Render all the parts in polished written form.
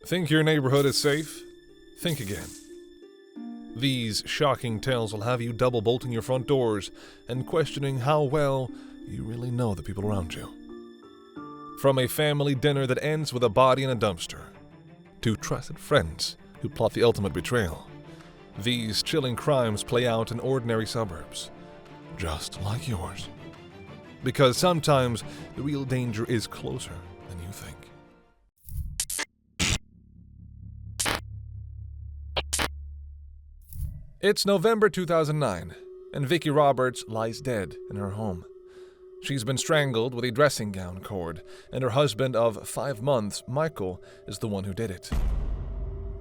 Think your neighborhood is safe? Think again. These shocking tales will have you double bolting your front doors and questioning how well you really know the people around you. From a family dinner that ends with a body in a dumpster, to trusted friends who plot the ultimate betrayal, these chilling crimes play out in ordinary suburbs, just like yours. Because sometimes the real danger is closer than you think. It's November 2009, and Vicky Roberts lies dead in her home. She's been strangled with a dressing gown cord, and her husband of 5 months, Michael, is the one who did it.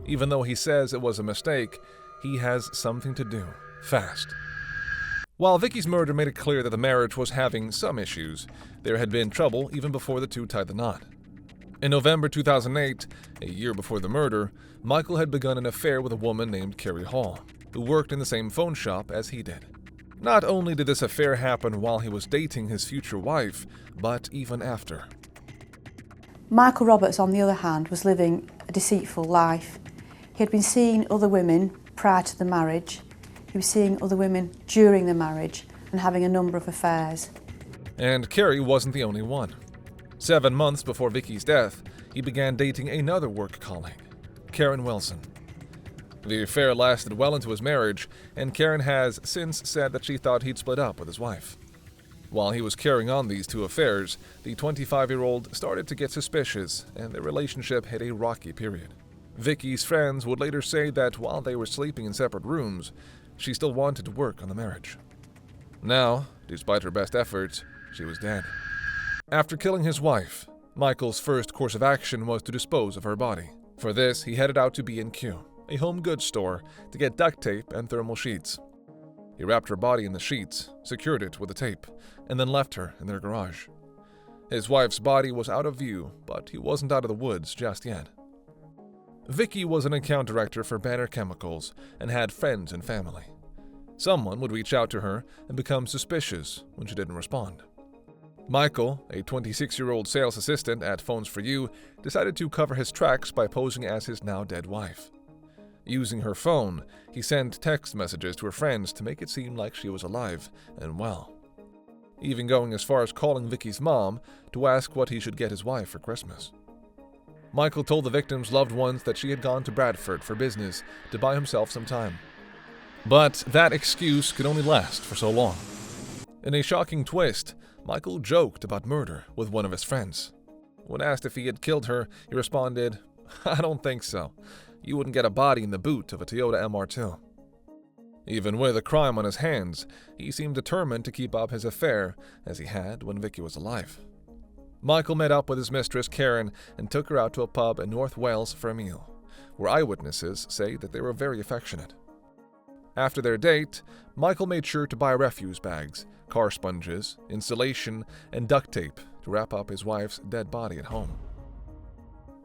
Even though he says it was a mistake, he has something to do, fast. While Vicky's murder made it clear that the marriage was having some issues, there had been trouble even before the two tied the knot. In November 2008, a year before the murder, Michael had begun an affair with a woman named Carrie Hall, who worked in the same phone shop as he did. Not only did this affair happen while he was dating his future wife, but even after. Michael Roberts, on the other hand, was living a deceitful life. He had been seeing other women prior to the marriage. He was seeing other women during the marriage and having a number of affairs. And Carrie wasn't the only one. 7 months before Vicky's death, he began dating another work colleague, Karen Wilson. The affair lasted well into his marriage, and Karen has since said that she thought he'd split up with his wife. While he was carrying on these two affairs, the 25-year-old started to get suspicious, and their relationship hit a rocky period. Vicky's friends would later say that while they were sleeping in separate rooms, she still wanted to work on the marriage. Now, despite her best efforts, she was dead. After killing his wife, Michael's first course of action was to dispose of her body. For this, he headed out to B&Q, a home goods store, to get duct tape and thermal sheets. He wrapped her body in the sheets, secured it with the tape, and then left her in their garage. His wife's body was out of view, but he wasn't out of the woods just yet. Vicky was an account director for Banner Chemicals and had friends and family. Someone would reach out to her and become suspicious when she didn't respond. Michael, a 26-year-old sales assistant at Phones For You, decided to cover his tracks by posing as his now-dead wife. Using her phone, he sent text messages to her friends to make it seem like she was alive and well, even going as far as calling Vicky's mom to ask what he should get his wife for Christmas. Michael told the victim's loved ones that she had gone to Bradford for business to buy himself some time. But that excuse could only last for so long. In a shocking twist, Michael joked about murder with one of his friends. When asked if he had killed her, he responded, "I don't think so. You wouldn't get a body in the boot of a Toyota MR2. Even with a crime on his hands, he seemed determined to keep up his affair as he had when Vicky was alive. Michael met up with his mistress, Karen, and took her out to a pub in North Wales for a meal, where eyewitnesses say that they were very affectionate. After their date, Michael made sure to buy refuse bags, car sponges, insulation, and duct tape to wrap up his wife's dead body at home.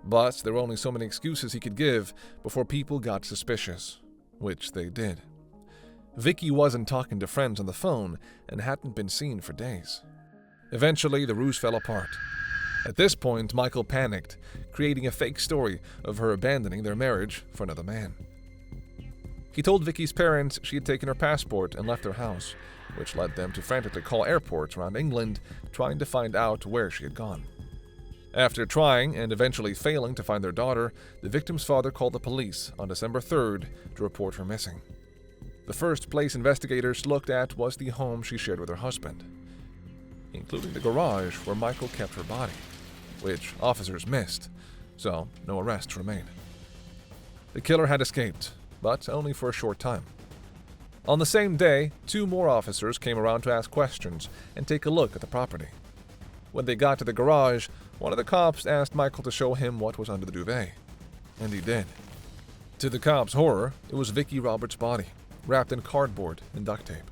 But there were only so many excuses he could give before people got suspicious, which they did. Vicky wasn't talking to friends on the phone and hadn't been seen for days. Eventually, the ruse fell apart. At this point, Michael panicked, creating a fake story of her abandoning their marriage for another man. He told Vicky's parents she had taken her passport and left their house, which led them to frantically call airports around England, trying to find out where she had gone. After trying and eventually failing to find their daughter, the victim's father called the police on December 3rd to report her missing. The first place investigators looked at was the home she shared with her husband, including the garage where Michael kept her body, which officers missed, so no arrests were made. The killer had escaped, but only for a short time. On the same day, 2 more officers came around to ask questions and take a look at the property. When they got to the garage, one of the cops asked Michael to show him what was under the duvet, and he did. To the cops' horror, it was Vicky Roberts' body, wrapped in cardboard and duct tape.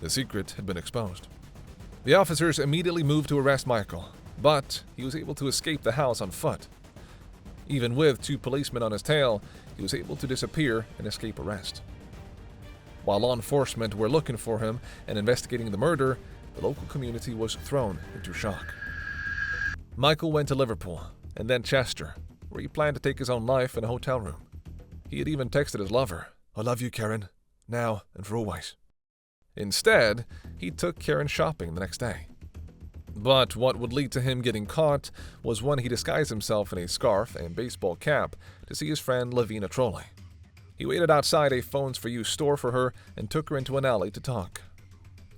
The secret had been exposed. The officers immediately moved to arrest Michael, but he was able to escape the house on foot. Even with 2 policemen on his tail, he was able to disappear and escape arrest. While law enforcement were looking for him and investigating the murder, the local community was thrown into shock. Michael went to Liverpool and then Chester, where he planned to take his own life in a hotel room. He had even texted his lover, "I love you, Karen, now and for always." Instead, he took Karen shopping the next day. But what would lead to him getting caught was when he disguised himself in a scarf and baseball cap to see his friend Lavina Trolley. He waited outside a Phones for You store for her and took her into an alley to talk.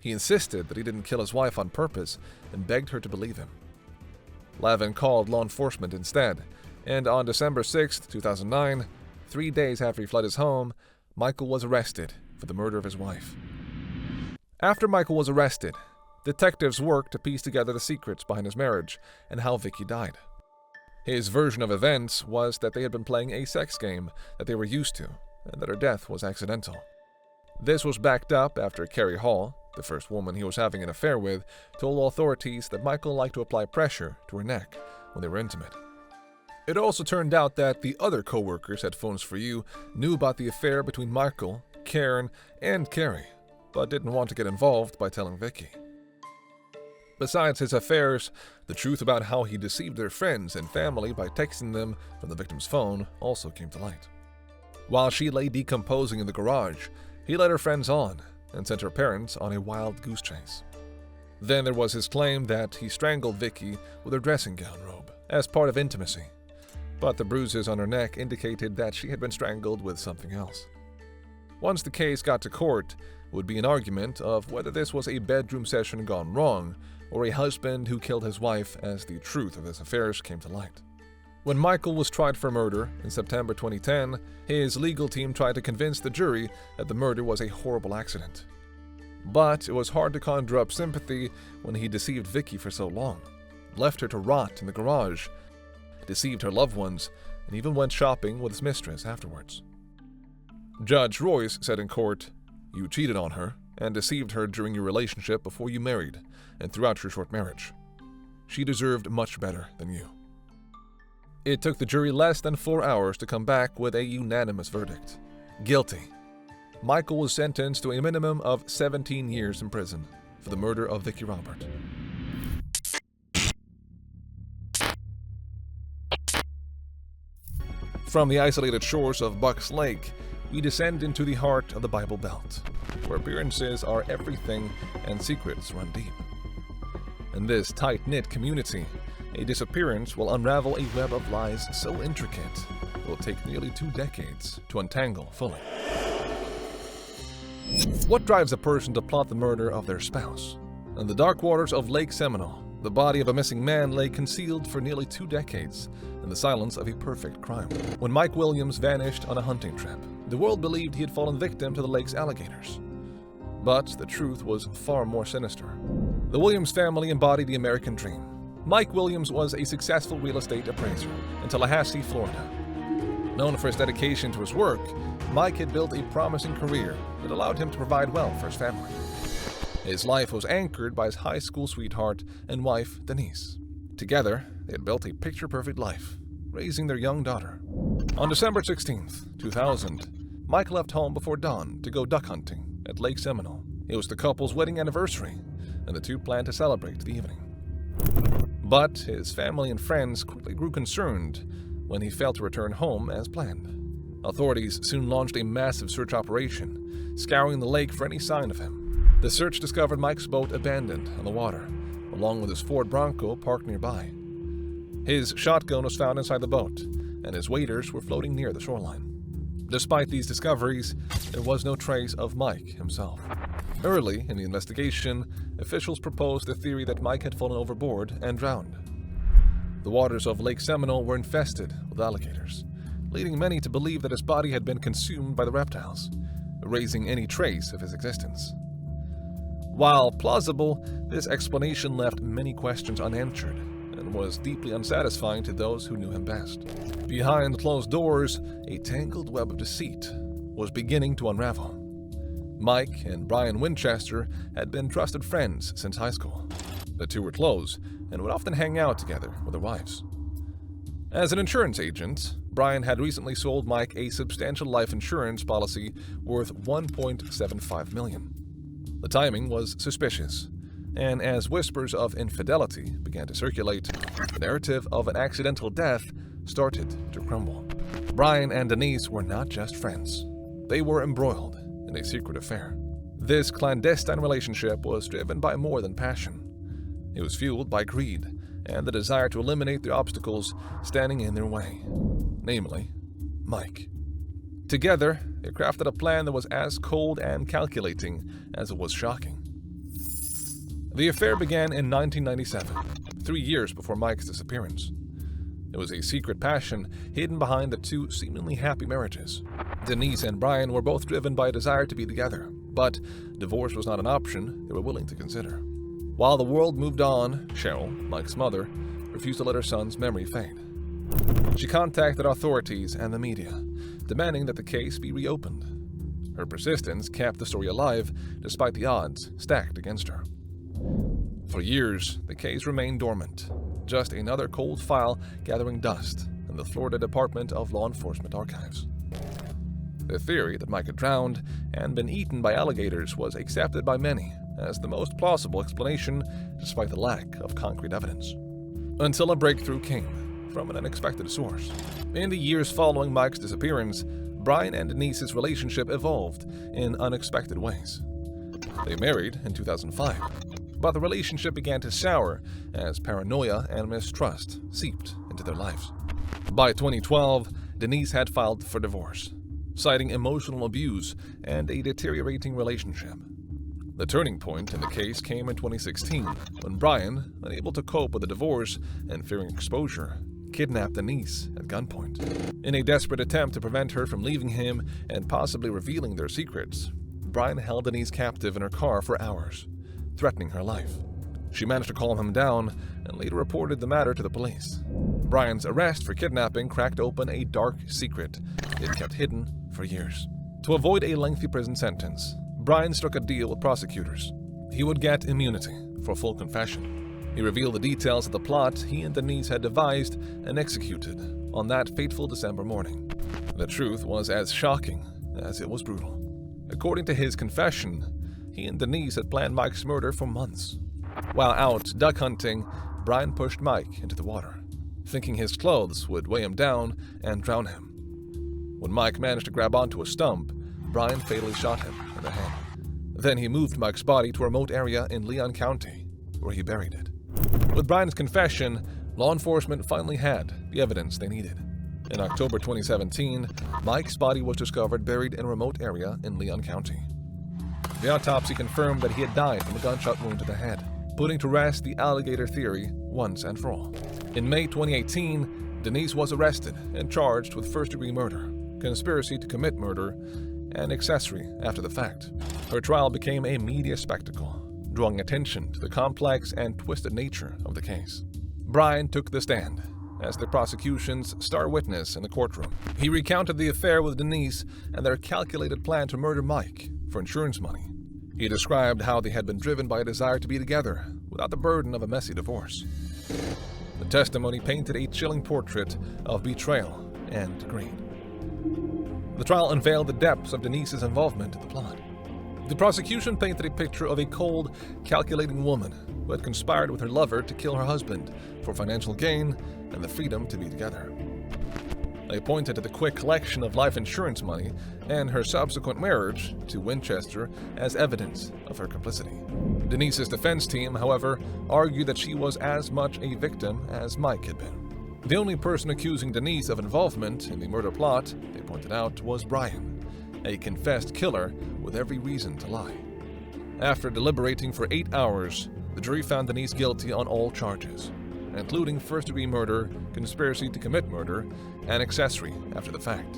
He insisted that he didn't kill his wife on purpose and begged her to believe him. Lavin called law enforcement instead, and on December 6, 2009, 3 days after he fled his home, Michael was arrested for the murder of his wife. After Michael was arrested, detectives worked to piece together the secrets behind his marriage and how Vicky died. His version of events was that they had been playing a sex game that they were used to, and that her death was accidental. This was backed up after Carrie Hall, the first woman he was having an affair with, told authorities that Michael liked to apply pressure to her neck when they were intimate. It also turned out that the other co-workers at Phones for You knew about the affair between Michael, Karen, and Carrie, but didn't want to get involved by telling Vicky. Besides his affairs, the truth about how he deceived their friends and family by texting them from the victim's phone also came to light. While she lay decomposing in the garage, he led her friends on and sent her parents on a wild goose chase. Then there was his claim that he strangled Vicky with her dressing gown robe as part of intimacy, but the bruises on her neck indicated that she had been strangled with something else. Once the case got to court, it would be an argument of whether this was a bedroom session gone wrong or a husband who killed his wife as the truth of his affairs came to light. When Michael was tried for murder in September 2010, his legal team tried to convince the jury that the murder was a horrible accident. But it was hard to conjure up sympathy when he deceived Vicky for so long, left her to rot in the garage, deceived her loved ones, and even went shopping with his mistress afterwards. Judge Royce said in court, "You cheated on her and deceived her during your relationship before you married and throughout your short marriage. She deserved much better than you." It took the jury less than 4 hours to come back with a unanimous verdict: guilty. Michael was sentenced to a minimum of 17 years in prison for the murder of Vicky Roberts. From the isolated shores of Bucks Lake, we descend into the heart of the Bible Belt, where appearances are everything and secrets run deep. In this tight-knit community, a disappearance will unravel a web of lies so intricate it will take nearly 2 decades to untangle fully. What drives a person to plot the murder of their spouse? In the dark waters of Lake Seminole, the body of a missing man lay concealed for nearly 2 decades in the silence of a perfect crime. When Mike Williams vanished on a hunting trip, the world believed he had fallen victim to the lake's alligators. But the truth was far more sinister. The Williams family embodied the American dream. Mike Williams was a successful real estate appraiser in Tallahassee, Florida. Known for his dedication to his work, Mike had built a promising career that allowed him to provide well for his family. His life was anchored by his high school sweetheart and wife, Denise. Together, they had built a picture-perfect life, raising their young daughter. On December 16th, 2000, Mike left home before dawn to go duck hunting at Lake Seminole. It was the couple's wedding anniversary, and the two planned to celebrate the evening. But his family and friends quickly grew concerned when he failed to return home as planned. Authorities soon launched a massive search operation, scouring the lake for any sign of him. The search discovered Mike's boat abandoned on the water, along with his Ford Bronco parked nearby. His shotgun was found inside the boat, and his waders were floating near the shoreline. Despite these discoveries, there was no trace of Mike himself. Early in the investigation, officials proposed the theory that Mike had fallen overboard and drowned. The waters of Lake Seminole were infested with alligators, leading many to believe that his body had been consumed by the reptiles, erasing any trace of his existence. While plausible, this explanation left many questions unanswered and was deeply unsatisfying to those who knew him best. Behind closed doors, a tangled web of deceit was beginning to unravel. Mike and Brian Winchester had been trusted friends since high school. The two were close and would often hang out together with their wives. As an insurance agent, Brian had recently sold Mike a substantial life insurance policy worth $1.75 million. The timing was suspicious, and as whispers of infidelity began to circulate, the narrative of an accidental death started to crumble. Brian and Denise were not just friends. They were embroiled in a secret affair. This clandestine relationship was driven by more than passion. It was fueled by greed and the desire to eliminate the obstacles standing in their way, namely, Mike. Together, they crafted a plan that was as cold and calculating as it was shocking. The affair began in 1997, 3 years before Mike's disappearance. It was a secret passion hidden behind the two seemingly happy marriages. Denise and Brian were both driven by a desire to be together, but divorce was not an option they were willing to consider. While the world moved on, Cheryl, Mike's mother, refused to let her son's memory fade. She contacted authorities and the media, demanding that the case be reopened. Her persistence kept the story alive despite the odds stacked against her. For years, the case remained dormant, just another cold file gathering dust in the Florida Department of Law Enforcement archives. The theory that Mike had drowned and been eaten by alligators was accepted by many as the most plausible explanation despite the lack of concrete evidence. Until a breakthrough came from an unexpected source. In the years following Mike's disappearance, Brian and Denise's relationship evolved in unexpected ways. They married in 2005, but the relationship began to sour as paranoia and mistrust seeped into their lives. By 2012, Denise had filed for divorce, citing emotional abuse and a deteriorating relationship. The turning point in the case came in 2016, when Brian, unable to cope with the divorce and fearing exposure, kidnapped Denise at gunpoint. In a desperate attempt to prevent her from leaving him and possibly revealing their secrets, Brian held Denise captive in her car for hours, threatening her life. She managed to calm him down and later reported the matter to the police. Brian's arrest for kidnapping cracked open a dark secret he had kept hidden for years. To avoid a lengthy prison sentence, Brian struck a deal with prosecutors. He would get immunity for full confession. He revealed the details of the plot he and Denise had devised and executed on that fateful December morning. The truth was as shocking as it was brutal. According to his confession, he and Denise had planned Mike's murder for months. While out duck hunting, Brian pushed Mike into the water, thinking his clothes would weigh him down and drown him. When Mike managed to grab onto a stump, Brian fatally shot him in the head. Then he moved Mike's body to a remote area in Leon County, where he buried it. With Brian's confession, law enforcement finally had the evidence they needed. In October 2017, Mike's body was discovered buried in a remote area in Leon County. The autopsy confirmed that he had died from a gunshot wound to the head, putting to rest the alligator theory once and for all. In May 2018, Denise was arrested and charged with first-degree murder, conspiracy to commit murder, and accessory after the fact. Her trial became a media spectacle, drawing attention to the complex and twisted nature of the case. Brian took the stand as the prosecution's star witness in the courtroom. He recounted the affair with Denise and their calculated plan to murder Mike for insurance money. He described how they had been driven by a desire to be together without the burden of a messy divorce. The testimony painted a chilling portrait of betrayal and greed. The trial unveiled the depths of Denise's involvement in the plot. The prosecution painted a picture of a cold, calculating woman who had conspired with her lover to kill her husband for financial gain and the freedom to be together. They pointed to the quick collection of life insurance money and her subsequent marriage to Winchester as evidence of her complicity. Denise's defense team, however, argued that she was as much a victim as Mike had been. The only person accusing Denise of involvement in the murder plot, they pointed out, was Brian, a confessed killer with every reason to lie. After deliberating for 8 hours, the jury found Denise guilty on all charges, including first-degree murder, conspiracy to commit murder, and accessory after the fact.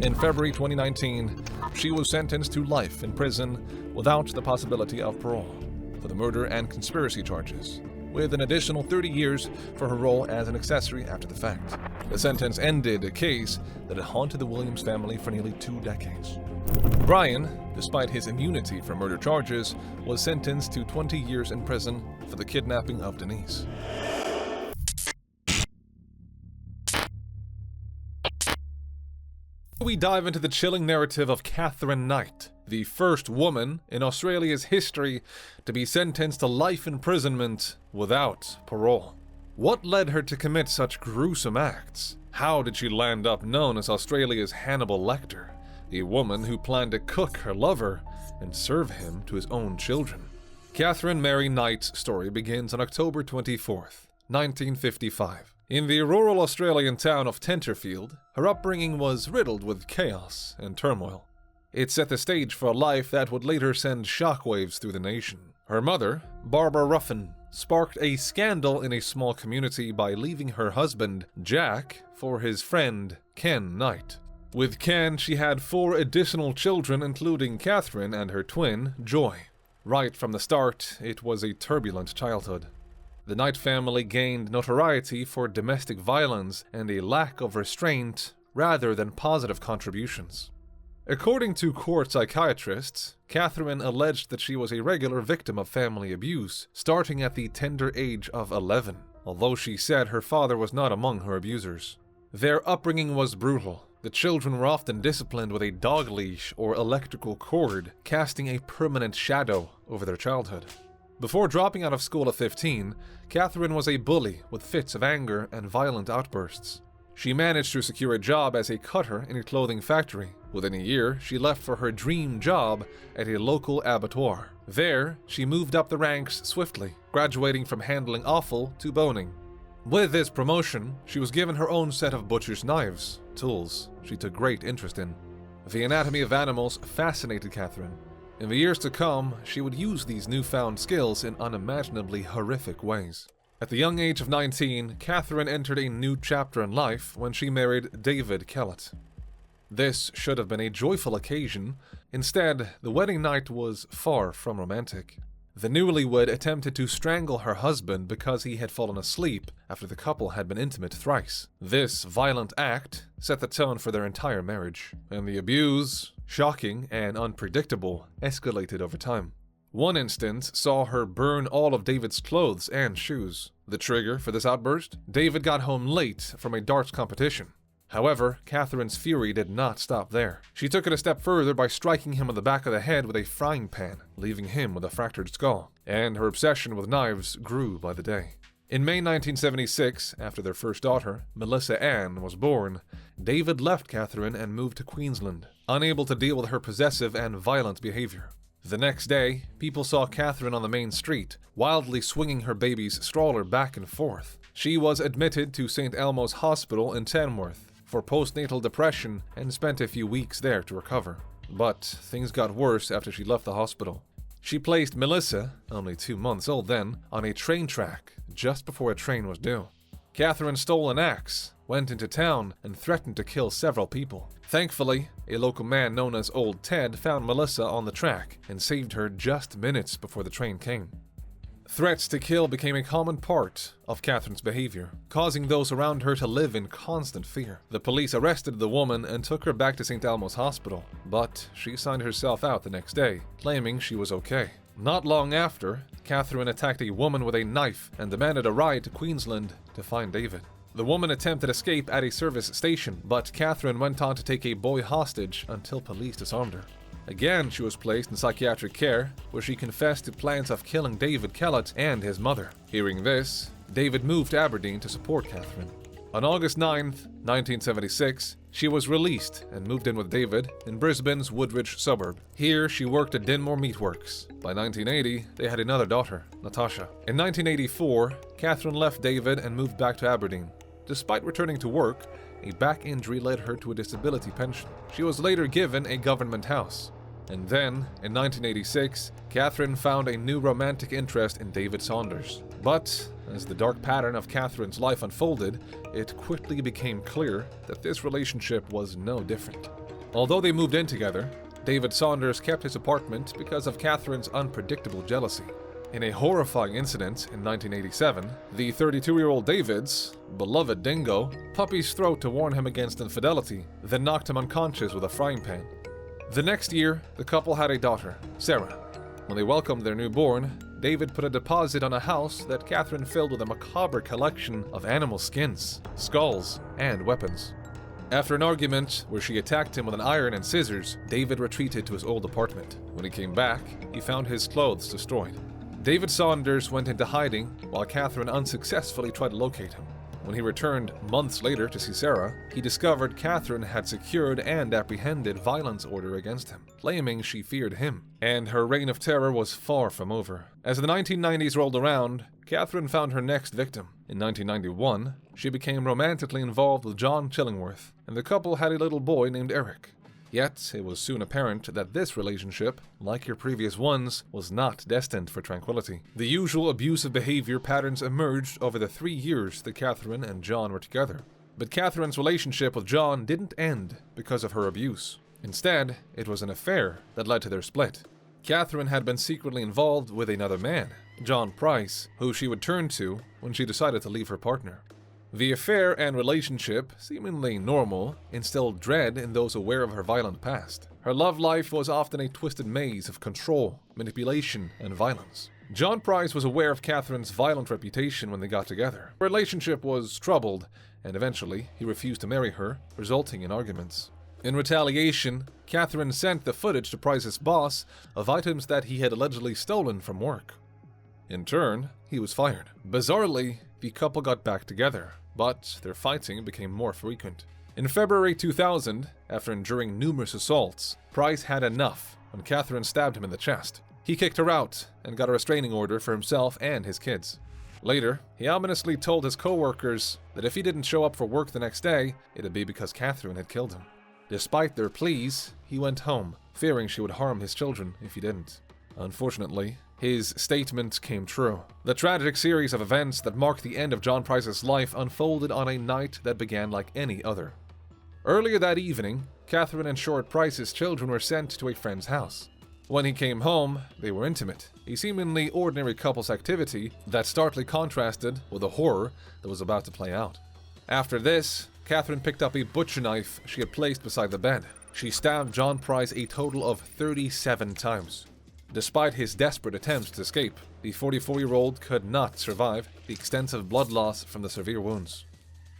In February 2019, she was sentenced to life in prison without the possibility of parole for the murder and conspiracy charges, with an additional 30 years for her role as an accessory after the fact. The sentence ended a case that had haunted the Williams family for nearly 2 decades. Brian, despite his immunity from murder charges, was sentenced to 20 years in prison for the kidnapping of Denise. We dive into the chilling narrative of Katherine Knight, the first woman in Australia's history to be sentenced to life imprisonment without parole. What led her to commit such gruesome acts? How did she land up known as Australia's Hannibal Lecter, a woman who planned to cook her lover and serve him to his own children? Katherine Mary Knight's story begins on October 24th, 1955. In the rural Australian town of Tenterfield, her upbringing was riddled with chaos and turmoil. It set the stage for a life that would later send shockwaves through the nation. Her mother, Barbara Ruffin, sparked a scandal in a small community by leaving her husband, Jack, for his friend, Ken Knight. With Ken, she had 4 additional children, including Katherine and her twin, Joy. Right from the start, it was a turbulent childhood. The Knight family gained notoriety for domestic violence and a lack of restraint rather than positive contributions. According to court psychiatrists, Katherine alleged that she was a regular victim of family abuse, starting at the tender age of 11, although she said her father was not among her abusers. Their upbringing was brutal. The children were often disciplined with a dog leash or electrical cord, casting a permanent shadow over their childhood. Before dropping out of school at 15, Katherine was a bully with fits of anger and violent outbursts. She managed to secure a job as a cutter in a clothing factory. Within a year, she left for her dream job at a local abattoir. There, she moved up the ranks swiftly, graduating from handling offal to boning. With this promotion, she was given her own set of butcher's knives, tools she took great interest in. The anatomy of animals fascinated Katherine. In the years to come, she would use these newfound skills in unimaginably horrific ways. At the young age of 19, Katherine entered a new chapter in life when she married David Kellett. This should have been a joyful occasion. Instead, the wedding night was far from romantic. The newlywed attempted to strangle her husband because he had fallen asleep after the couple had been intimate thrice. This violent act set the tone for their entire marriage, and the abuse, shocking and unpredictable, escalated over time. One instance saw her burn all of David's clothes and shoes. The trigger for this outburst? David got home late from a darts competition. However, Katherine's fury did not stop there. She took it a step further by striking him on the back of the head with a frying pan, leaving him with a fractured skull. And her obsession with knives grew by the day. In May 1976, after their first daughter, Melissa Ann, was born, David left Katherine and moved to Queensland, unable to deal with her possessive and violent behavior. The next day, people saw Katherine on the main street, wildly swinging her baby's stroller back and forth. She was admitted to St. Elmo's Hospital in Tamworth for postnatal depression and spent a few weeks there to recover. But things got worse after she left the hospital. She placed Melissa, only 2 months old then, on a train track just before a train was due. Katherine stole an axe, went into town, and threatened to kill several people. Thankfully, a local man known as Old Ted found Melissa on the track and saved her just minutes before the train came. Threats to kill became a common part of Katherine's behavior, causing those around her to live in constant fear. The police arrested the woman and took her back to St. Elmo's Hospital, but she signed herself out the next day, claiming she was okay. Not long after, Katherine attacked a woman with a knife and demanded a ride to Queensland to find David. The woman attempted escape at a service station, but Katherine went on to take a boy hostage until police disarmed her. Again, she was placed in psychiatric care, where she confessed to plans of killing David Kellett and his mother. Hearing this, David moved to Aberdeen to support Katherine. On August 9, 1976, she was released and moved in with David in Brisbane's Woodridge suburb. Here, she worked at Dinmore Meatworks. By 1980, they had another daughter, Natasha. In 1984, Katherine left David and moved back to Aberdeen. Despite returning to work, a back injury led her to a disability pension. She was later given a government house. And then, in 1986, Katherine found a new romantic interest in David Saunders. But, as the dark pattern of Katherine's life unfolded, it quickly became clear that this relationship was no different. Although they moved in together, David Saunders kept his apartment because of Katherine's unpredictable jealousy. In a horrifying incident in 1987, the 32-year-old David's beloved dingo pupped his throat to warn him against infidelity, then knocked him unconscious with a frying pan. The next year, the couple had a daughter, Sarah. When they welcomed their newborn, David put a deposit on a house that Katherine filled with a macabre collection of animal skins, skulls, and weapons. After an argument where she attacked him with an iron and scissors, David retreated to his old apartment. When he came back, he found his clothes destroyed. David Saunders went into hiding while Katherine unsuccessfully tried to locate him. When he returned months later to see Sarah, he discovered Katherine had secured and apprehended violence order against him, claiming she feared him. And her reign of terror was far from over. As the 1990s rolled around, Katherine found her next victim. In 1991, she became romantically involved with John Chillingworth, and the couple had a little boy named Eric. Yet, it was soon apparent that this relationship, like her previous ones, was not destined for tranquility. The usual abusive behavior patterns emerged over the 3 years that Katherine and John were together. But Katherine's relationship with John didn't end because of her abuse. Instead, it was an affair that led to their split. Katherine had been secretly involved with another man, John Price, who she would turn to when she decided to leave her partner. The affair and relationship, seemingly normal, instilled dread in those aware of her violent past. Her love life was often a twisted maze of control, manipulation, and violence. John Price was aware of Katherine's violent reputation when they got together. The relationship was troubled, and eventually he refused to marry her, resulting in arguments. In retaliation, Katherine sent the footage to Price's boss of items that he had allegedly stolen from work. In turn, he was fired. Bizarrely, the couple got back together, but their fighting became more frequent. In February 2000, after enduring numerous assaults, Price had enough when Katherine stabbed him in the chest. He kicked her out and got a restraining order for himself and his kids. Later, he ominously told his co-workers that if he didn't show up for work the next day, it'd be because Katherine had killed him. Despite their pleas, he went home, fearing she would harm his children if he didn't. Unfortunately, his statement came true. The tragic series of events that marked the end of John Price's life unfolded on a night that began like any other. Earlier that evening, Katherine ensured Price's children were sent to a friend's house. When he came home, they were intimate, a seemingly ordinary couple's activity that starkly contrasted with the horror that was about to play out. After this, Katherine picked up a butcher knife she had placed beside the bed. She stabbed John Price a total of 37 times. Despite his desperate attempts to escape, the 44-year-old could not survive the extensive blood loss from the severe wounds.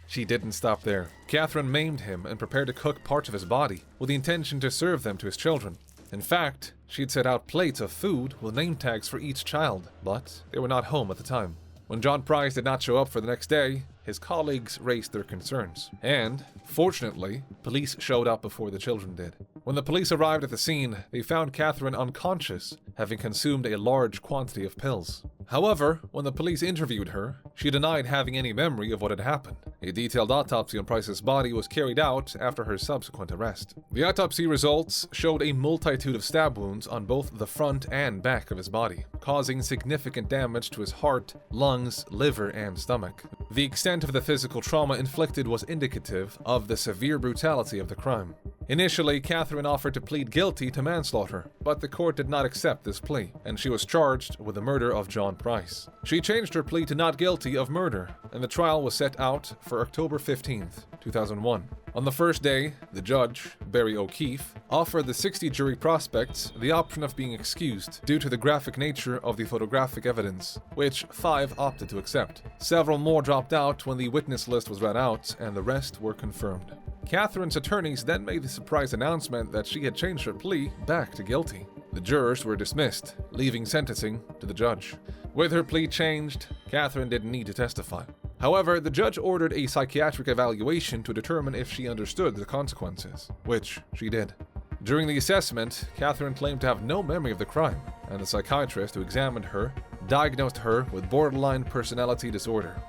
She didn't stop there. Katherine maimed him and prepared to cook parts of his body with the intention to serve them to his children. In fact, she'd set out plates of food with name tags for each child, but they were not home at the time. When John Price did not show up for the next day, his colleagues raised their concerns. And, fortunately, police showed up before the children did. When the police arrived at the scene, they found Katherine unconscious, having consumed a large quantity of pills. However, when the police interviewed her, she denied having any memory of what had happened. A detailed autopsy on Price's body was carried out after her subsequent arrest. The autopsy results showed a multitude of stab wounds on both the front and back of his body, causing significant damage to his heart, lungs, liver, and stomach. The extent of the physical trauma inflicted was indicative of the severe brutality of the crime. Initially, Katherine offered to plead guilty to manslaughter, but the court did not accept this plea, and she was charged with the murder of John Price. She changed her plea to not guilty of murder, and the trial was set out for October 15th, 2001. On the first day, the judge, Barry O'Keefe, offered the 60 jury prospects the option of being excused due to the graphic nature of the photographic evidence, which 5 opted to accept. Several more dropped out when the witness list was read out, and the rest were confirmed. Katherine's attorneys then made the surprise announcement that she had changed her plea back to guilty. The jurors were dismissed, leaving sentencing to the judge. With her plea changed, Katherine didn't need to testify. However, the judge ordered a psychiatric evaluation to determine if she understood the consequences, which she did. During the assessment, Katherine claimed to have no memory of the crime, and the psychiatrist who examined her diagnosed her with borderline personality disorder.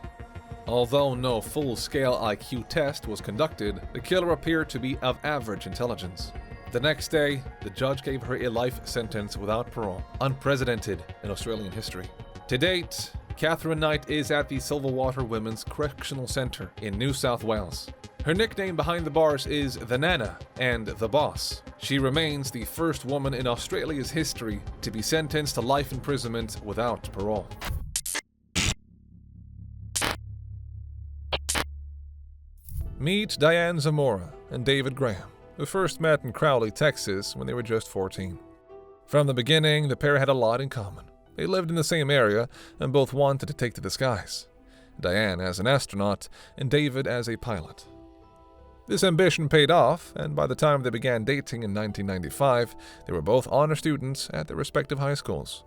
Although no full-scale IQ test was conducted, the killer appeared to be of average intelligence. The next day, the judge gave her a life sentence without parole, unprecedented in Australian history. To date, Katherine Knight is at the Silverwater Women's Correctional Centre in New South Wales. Her nickname behind the bars is the Nana and the Boss. She remains the first woman in Australia's history to be sentenced to life imprisonment without parole. Meet Diane Zamora and David Graham, who first met in Crowley, Texas when they were just 14. From the beginning, the pair had a lot in common. They lived in the same area and both wanted to take to the skies. Diane as an astronaut and David as a pilot. This ambition paid off, and by the time they began dating in 1995, they were both honor students at their respective high schools,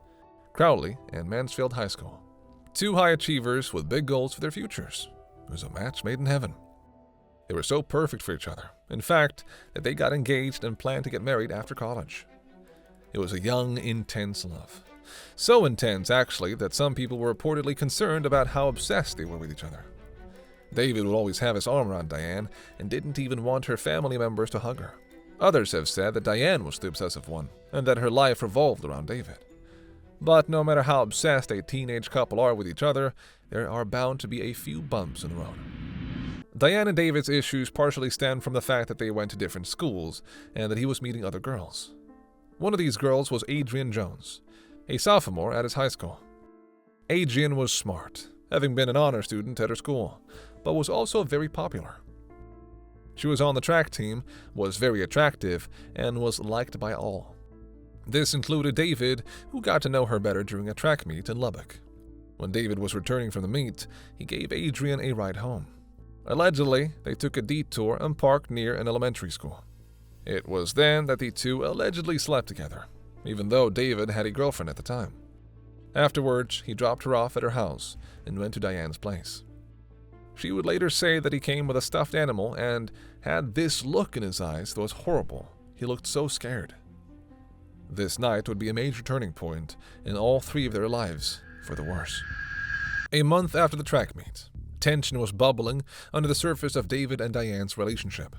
Crowley and Mansfield High School. Two high achievers with big goals for their futures. was a match made in heaven. They were so perfect for each other, in fact, that they got engaged and planned to get married after college. It was a young, intense love. So intense, actually, that some people were reportedly concerned about how obsessed they were with each other. David would always have his arm around Diane and didn't even want her family members to hug her. Others have said that Diane was the obsessive one, and that her life revolved around David. But no matter how obsessed a teenage couple are with each other, there are bound to be a few bumps in the road. Diane and David's issues partially stem from the fact that they went to different schools and that he was meeting other girls. One of these girls was Adrienne Jones, a sophomore at his high school. Adrienne was smart, having been an honor student at her school, but was also very popular. She was on the track team, was very attractive, and was liked by all. This included David, who got to know her better during a track meet in Lubbock. When David was returning from the meet, he gave Adrienne a ride home. Allegedly, they took a detour and parked near an elementary school. It was then that the two allegedly slept together, even though David had a girlfriend at the time. Afterwards, he dropped her off at her house and went to Diane's place. She would later say that he came with a stuffed animal and had this look in his eyes that was horrible. He looked so scared. This night would be a major turning point in all three of their lives for the worse. A month after the track meet, tension was bubbling under the surface of David and Diane's relationship.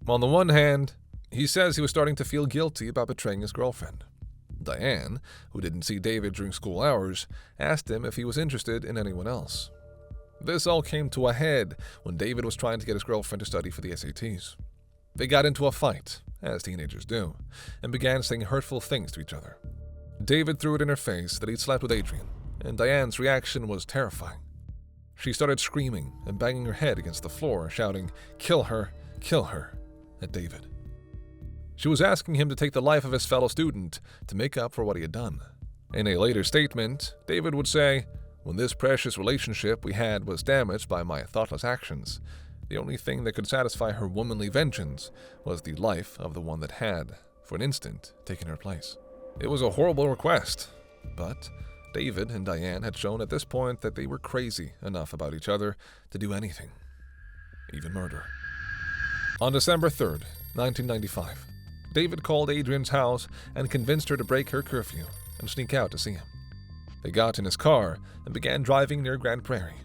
On the one hand, he says he was starting to feel guilty about betraying his girlfriend. Diane, who didn't see David during school hours, asked him if he was interested in anyone else. This all came to a head when David was trying to get his girlfriend to study for the SATs. They got into a fight, as teenagers do, and began saying hurtful things to each other. David threw it in her face that he'd slept with Adrienne, and Diane's reaction was terrifying. She started screaming and banging her head against the floor, shouting, kill her," at David. She was asking him to take the life of his fellow student to make up for what he had done. In a later statement, David would say, "When this precious relationship we had was damaged by my thoughtless actions, the only thing that could satisfy her womanly vengeance was the life of the one that had, for an instant, taken her place." It was a horrible request, but David and Diane had shown at this point that they were crazy enough about each other to do anything, even murder. On December 3rd, 1995, David called Adrienne's house and convinced her to break her curfew and sneak out to see him. They got in his car and began driving near Grand Prairie.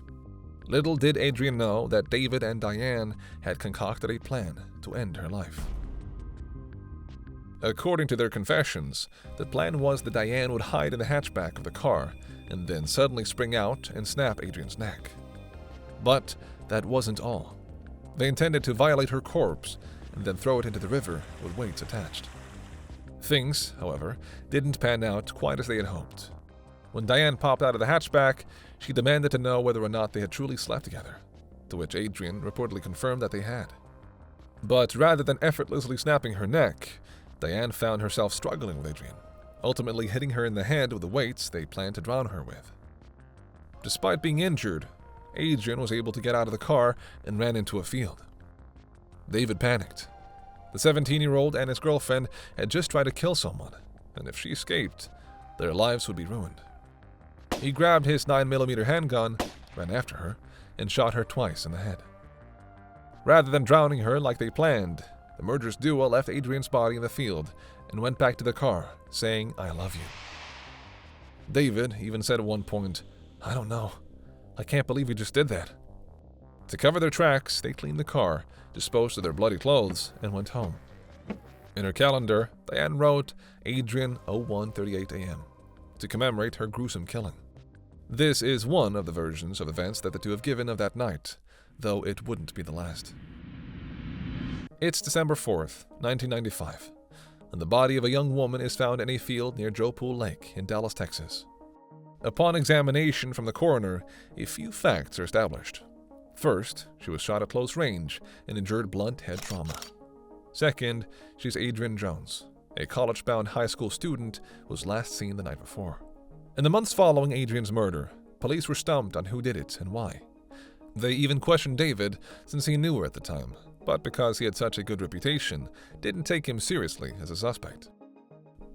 Little did Adrienne know that David and Diane had concocted a plan to end her life. According to their confessions, the plan was that Diane would hide in the hatchback of the car and then suddenly spring out and snap Adrienne's neck. But that wasn't all. They intended to violate her corpse and then throw it into the river with weights attached. Things, however, didn't pan out quite as they had hoped. When Diane popped out of the hatchback, she demanded to know whether or not they had truly slept together, to which Adrienne reportedly confirmed that they had. But rather than effortlessly snapping her neck, Diane found herself struggling with Adrienne, ultimately hitting her in the head with the weights they planned to drown her with. Despite being injured, Adrienne was able to get out of the car and ran into a field. David panicked. The 17-year-old and his girlfriend had just tried to kill someone, and if she escaped, their lives would be ruined. He grabbed his 9mm handgun, ran after her, and shot her twice in the head. Rather than drowning her like they planned, the murderous duo left Adrienne's body in the field and went back to the car, saying, "I love you." David even said at one point, "I don't know. I can't believe you just did that." To cover their tracks, they cleaned the car, disposed of their bloody clothes, and went home. In her calendar, Diane wrote Adrienne 01:38 a.m. to commemorate her gruesome killing. This is one of the versions of events that the two have given of that night, though it wouldn't be the last. It's December 4th, 1995, and the body of a young woman is found in a field near Joe Pool Lake in Dallas, Texas. Upon examination from the coroner, a few facts are established. First, she was shot at close range and endured blunt head trauma. Second, she's Adrienne Jones, a college-bound high school student who was last seen the night before. In the months following Adrienne's murder, police were stumped on who did it and why. They even questioned David since he knew her at the time, but because he had such a good reputation, didn't take him seriously as a suspect.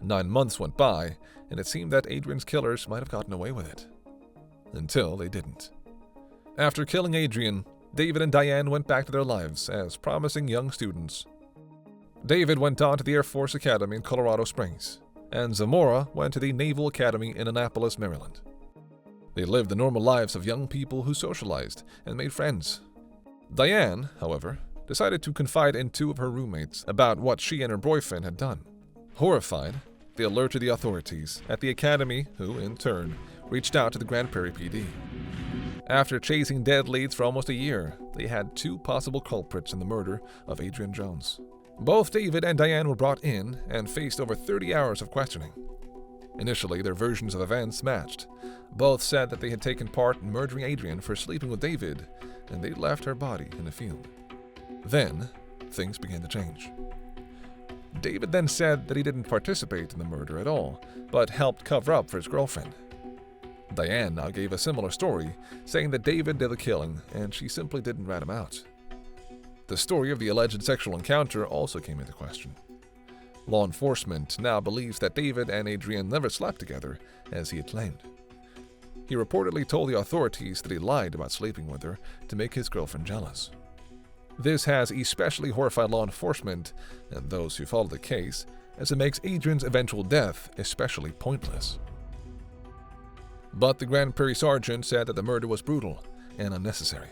9 months went by, and it seemed that Adrienne's killers might have gotten away with it. Until they didn't. After killing Adrienne, David and Diane went back to their lives as promising young students. David went on to the Air Force Academy in Colorado Springs, and Zamora went to the Naval Academy in Annapolis, Maryland. They lived the normal lives of young people who socialized and made friends. Diane, however, decided to confide in two of her roommates about what she and her boyfriend had done. Horrified, they alerted the authorities at the academy, who, in turn, reached out to the Grand Prairie PD. After chasing dead leads for almost a year, they had two possible culprits in the murder of Adrienne Jones. Both David and Diane were brought in and faced over 30 hours of questioning. Initially, their versions of events matched. Both said that they had taken part in murdering Adrienne for sleeping with David, and they'd left her body in a field. Then, things began to change. David then said that he didn't participate in the murder at all, but helped cover up for his girlfriend. Diane now gave a similar story, saying that David did the killing and she simply didn't rat him out. The story of the alleged sexual encounter also came into question. Law enforcement now believes that David and Adrienne never slept together, as he had claimed. He reportedly told the authorities that he lied about sleeping with her to make his girlfriend jealous. This has especially horrified law enforcement and those who follow the case, as it makes Adrienne's eventual death especially pointless. But the Grand Prairie sergeant said that the murder was brutal and unnecessary.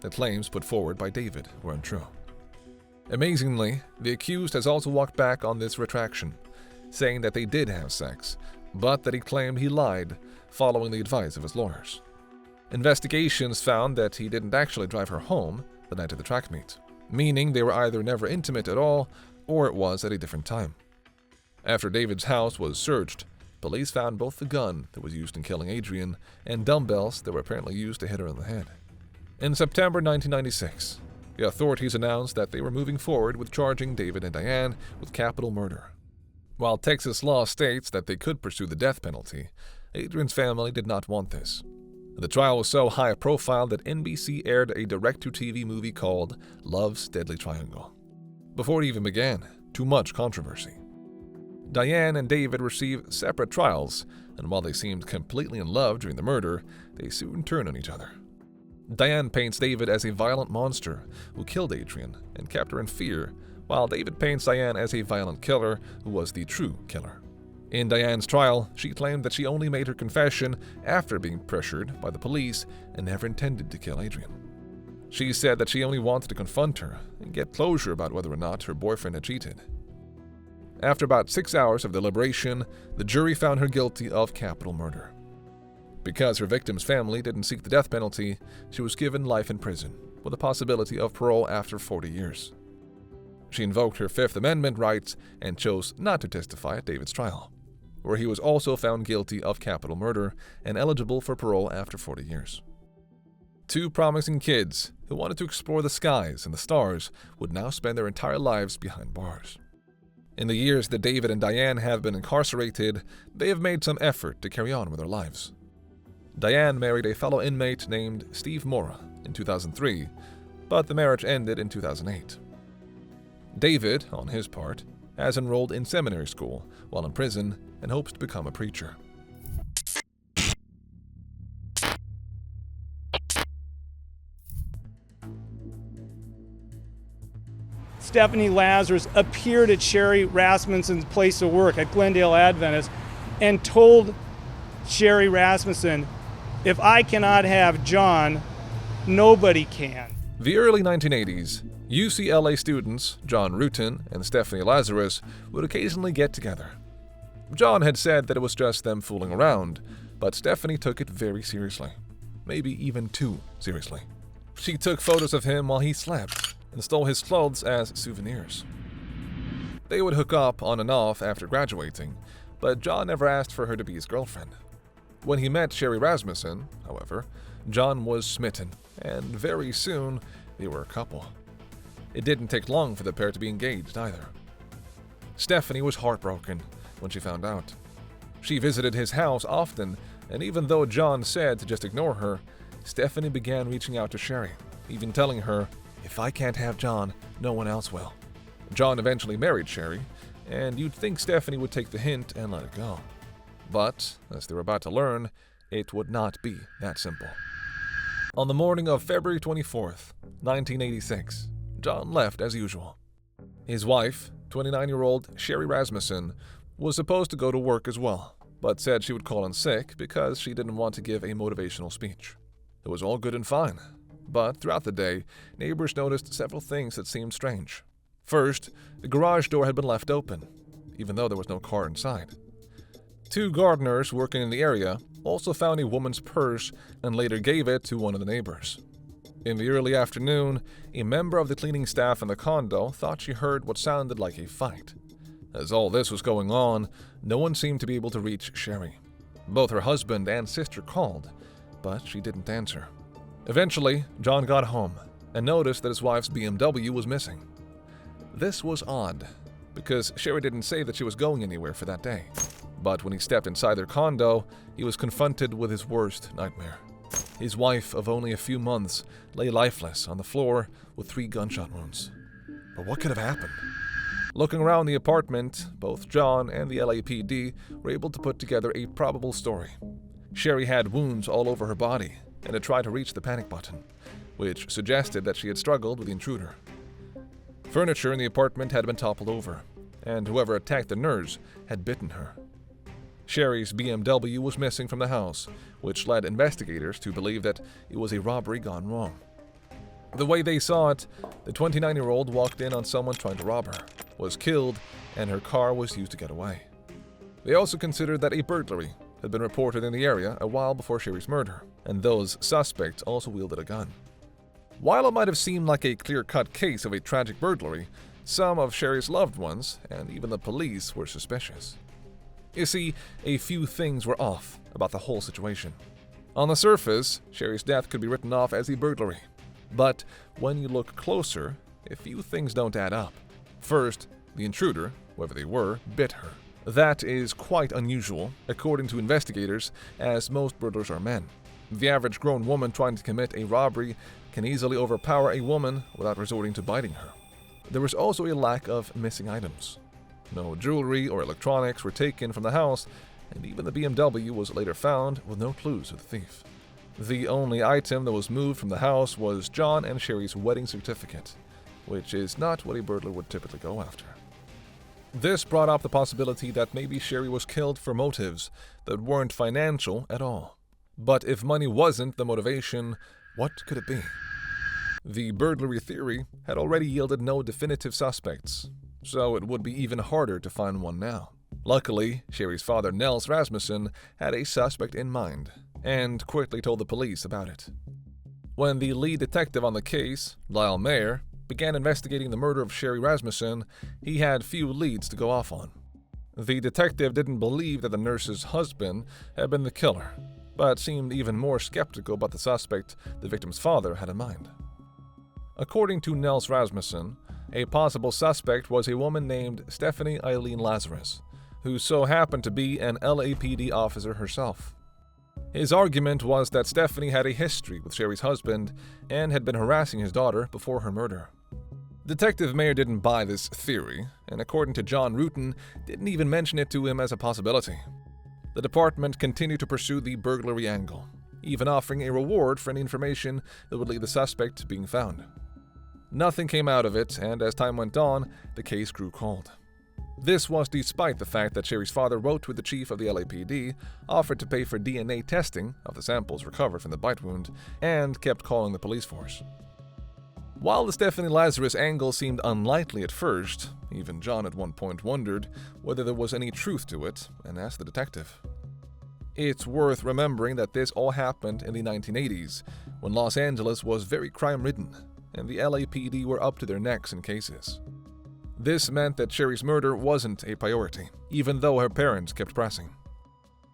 The claims put forward by David were untrue. Amazingly, the accused has also walked back on this retraction, saying that they did have sex, but that he claimed he lied, following the advice of his lawyers. Investigations found that he didn't actually drive her home the night of the track meet, meaning they were either never intimate at all, or it was at a different time. After David's house was searched, police found both the gun that was used in killing Adrienne and dumbbells that were apparently used to hit her in the head. In September 1996, the authorities announced that they were moving forward with charging David and Diane with capital murder. While Texas law states that they could pursue the death penalty, Adrienne's family did not want this. The trial was so high profile that NBC aired a direct-to-TV movie called Love's Deadly Triangle. Before it even began, too much controversy. Diane and David received separate trials, and while they seemed completely in love during the murder, they soon turned on each other. Diane paints David as a violent monster who killed Adrienne and kept her in fear, while David paints Diane as a violent killer who was the true killer. In Diane's trial, she claimed that she only made her confession after being pressured by the police and never intended to kill Adrienne. She said that she only wanted to confront her and get closure about whether or not her boyfriend had cheated. After about 6 hours of deliberation, the jury found her guilty of capital murder. Because her victim's family didn't seek the death penalty, she was given life in prison, with the possibility of parole after 40 years. She invoked her Fifth Amendment rights and chose not to testify at David's trial, where he was also found guilty of capital murder and eligible for parole after 40 years. Two promising kids who wanted to explore the skies and the stars would now spend their entire lives behind bars. In the years that David and Diane have been incarcerated, they have made some effort to carry on with their lives. Diane married a fellow inmate named Steve Mora in 2003, but the marriage ended in 2008. David, on his part, has enrolled in seminary school while in prison and hopes to become a preacher. Stephanie Lazarus appeared at Sherri Rasmussen's place of work at Glendale Adventist and told Sherri Rasmussen, "If I cannot have John, nobody can." The early 1980s, UCLA students John Rutan and Stephanie Lazarus would occasionally get together. John had said that it was just them fooling around, but Stephanie took it very seriously, maybe even too seriously. She took photos of him while he slept and stole his clothes as souvenirs. They would hook up on and off after graduating, but John never asked for her to be his girlfriend. When he met Sherri Rasmussen, however, John was smitten, and very soon they were a couple. It didn't take long for the pair to be engaged either. Stephanie was heartbroken when she found out. She visited his house often, and even though John said to just ignore her, Stephanie began reaching out to Sherri, even telling her, "If I can't have John, no one else will." John eventually married Sherri, and you'd think Stephanie would take the hint and let it go. But, as they were about to learn, it would not be that simple. On the morning of February 24th, 1986, John left as usual. His wife, 29-year-old Sherri Rasmussen, was supposed to go to work as well, but said she would call in sick because she didn't want to give a motivational speech. It was all good and fine, but throughout the day, neighbors noticed several things that seemed strange. First, the garage door had been left open, even though there was no car inside. 2 gardeners working in the area also found a woman's purse and later gave it to one of the neighbors. In the early afternoon, a member of the cleaning staff in the condo thought she heard what sounded like a fight. As all this was going on, no one seemed to be able to reach Sherri. Both her husband and sister called, but she didn't answer. Eventually, John got home and noticed that his wife's BMW was missing. This was odd, because Sherri didn't say that she was going anywhere for that day. But when he stepped inside their condo, he was confronted with his worst nightmare. His wife of only a few months lay lifeless on the floor with 3 gunshot wounds. But what could have happened? Looking around the apartment, both John and the LAPD were able to put together a probable story. Sherri had wounds all over her body and had tried to reach the panic button, which suggested that she had struggled with the intruder. Furniture in the apartment had been toppled over, and whoever attacked the nurse had bitten her. Sherri's BMW was missing from the house, which led investigators to believe that it was a robbery gone wrong. The way they saw it, the 29-year-old walked in on someone trying to rob her, was killed, and her car was used to get away. They also considered that a burglary had been reported in the area a while before Sherri's murder, and those suspects also wielded a gun. While it might have seemed like a clear-cut case of a tragic burglary, some of Sherri's loved ones, and even the police, were suspicious. You see, a few things were off about the whole situation. On the surface, Sherri's death could be written off as a burglary. But when you look closer, a few things don't add up. First, the intruder, whoever they were, bit her. That is quite unusual, according to investigators, as most burglars are men. The average grown woman trying to commit a robbery can easily overpower a woman without resorting to biting her. There was also a lack of missing items. No jewelry or electronics were taken from the house, and even the BMW was later found with no clues of the thief. The only item that was moved from the house was John and Sherri's wedding certificate, which is not what a burglar would typically go after. This brought up the possibility that maybe Sherri was killed for motives that weren't financial at all. But if money wasn't the motivation, what could it be? The burglary theory had already yielded no definitive suspects, so it would be even harder to find one now. Luckily, Sherri's father, Nels Rasmussen, had a suspect in mind, and quickly told the police about it. When the lead detective on the case, Lyle Mayer, began investigating the murder of Sherri Rasmussen, he had few leads to go off on. The detective didn't believe that the nurse's husband had been the killer, but seemed even more skeptical about the suspect the victim's father had in mind. According to Nels Rasmussen, a possible suspect was a woman named Stephanie Eileen Lazarus, who so happened to be an LAPD officer herself. His argument was that Stephanie had a history with Sherri's husband and had been harassing his daughter before her murder. Detective Mayer didn't buy this theory, and according to John Rutan, didn't even mention it to him as a possibility. The department continued to pursue the burglary angle, even offering a reward for any information that would lead the suspect to being found. Nothing came out of it, and as time went on, the case grew cold. This was despite the fact that Sherri's father wrote with the chief of the LAPD, offered to pay for DNA testing of the samples recovered from the bite wound, and kept calling the police force. While the Stephanie Lazarus angle seemed unlikely at first, even John at one point wondered whether there was any truth to it and asked the detective. It's worth remembering that this all happened in the 1980s, when Los Angeles was very crime-ridden, and the LAPD were up to their necks in cases. This meant that Sherri's murder wasn't a priority, even though her parents kept pressing.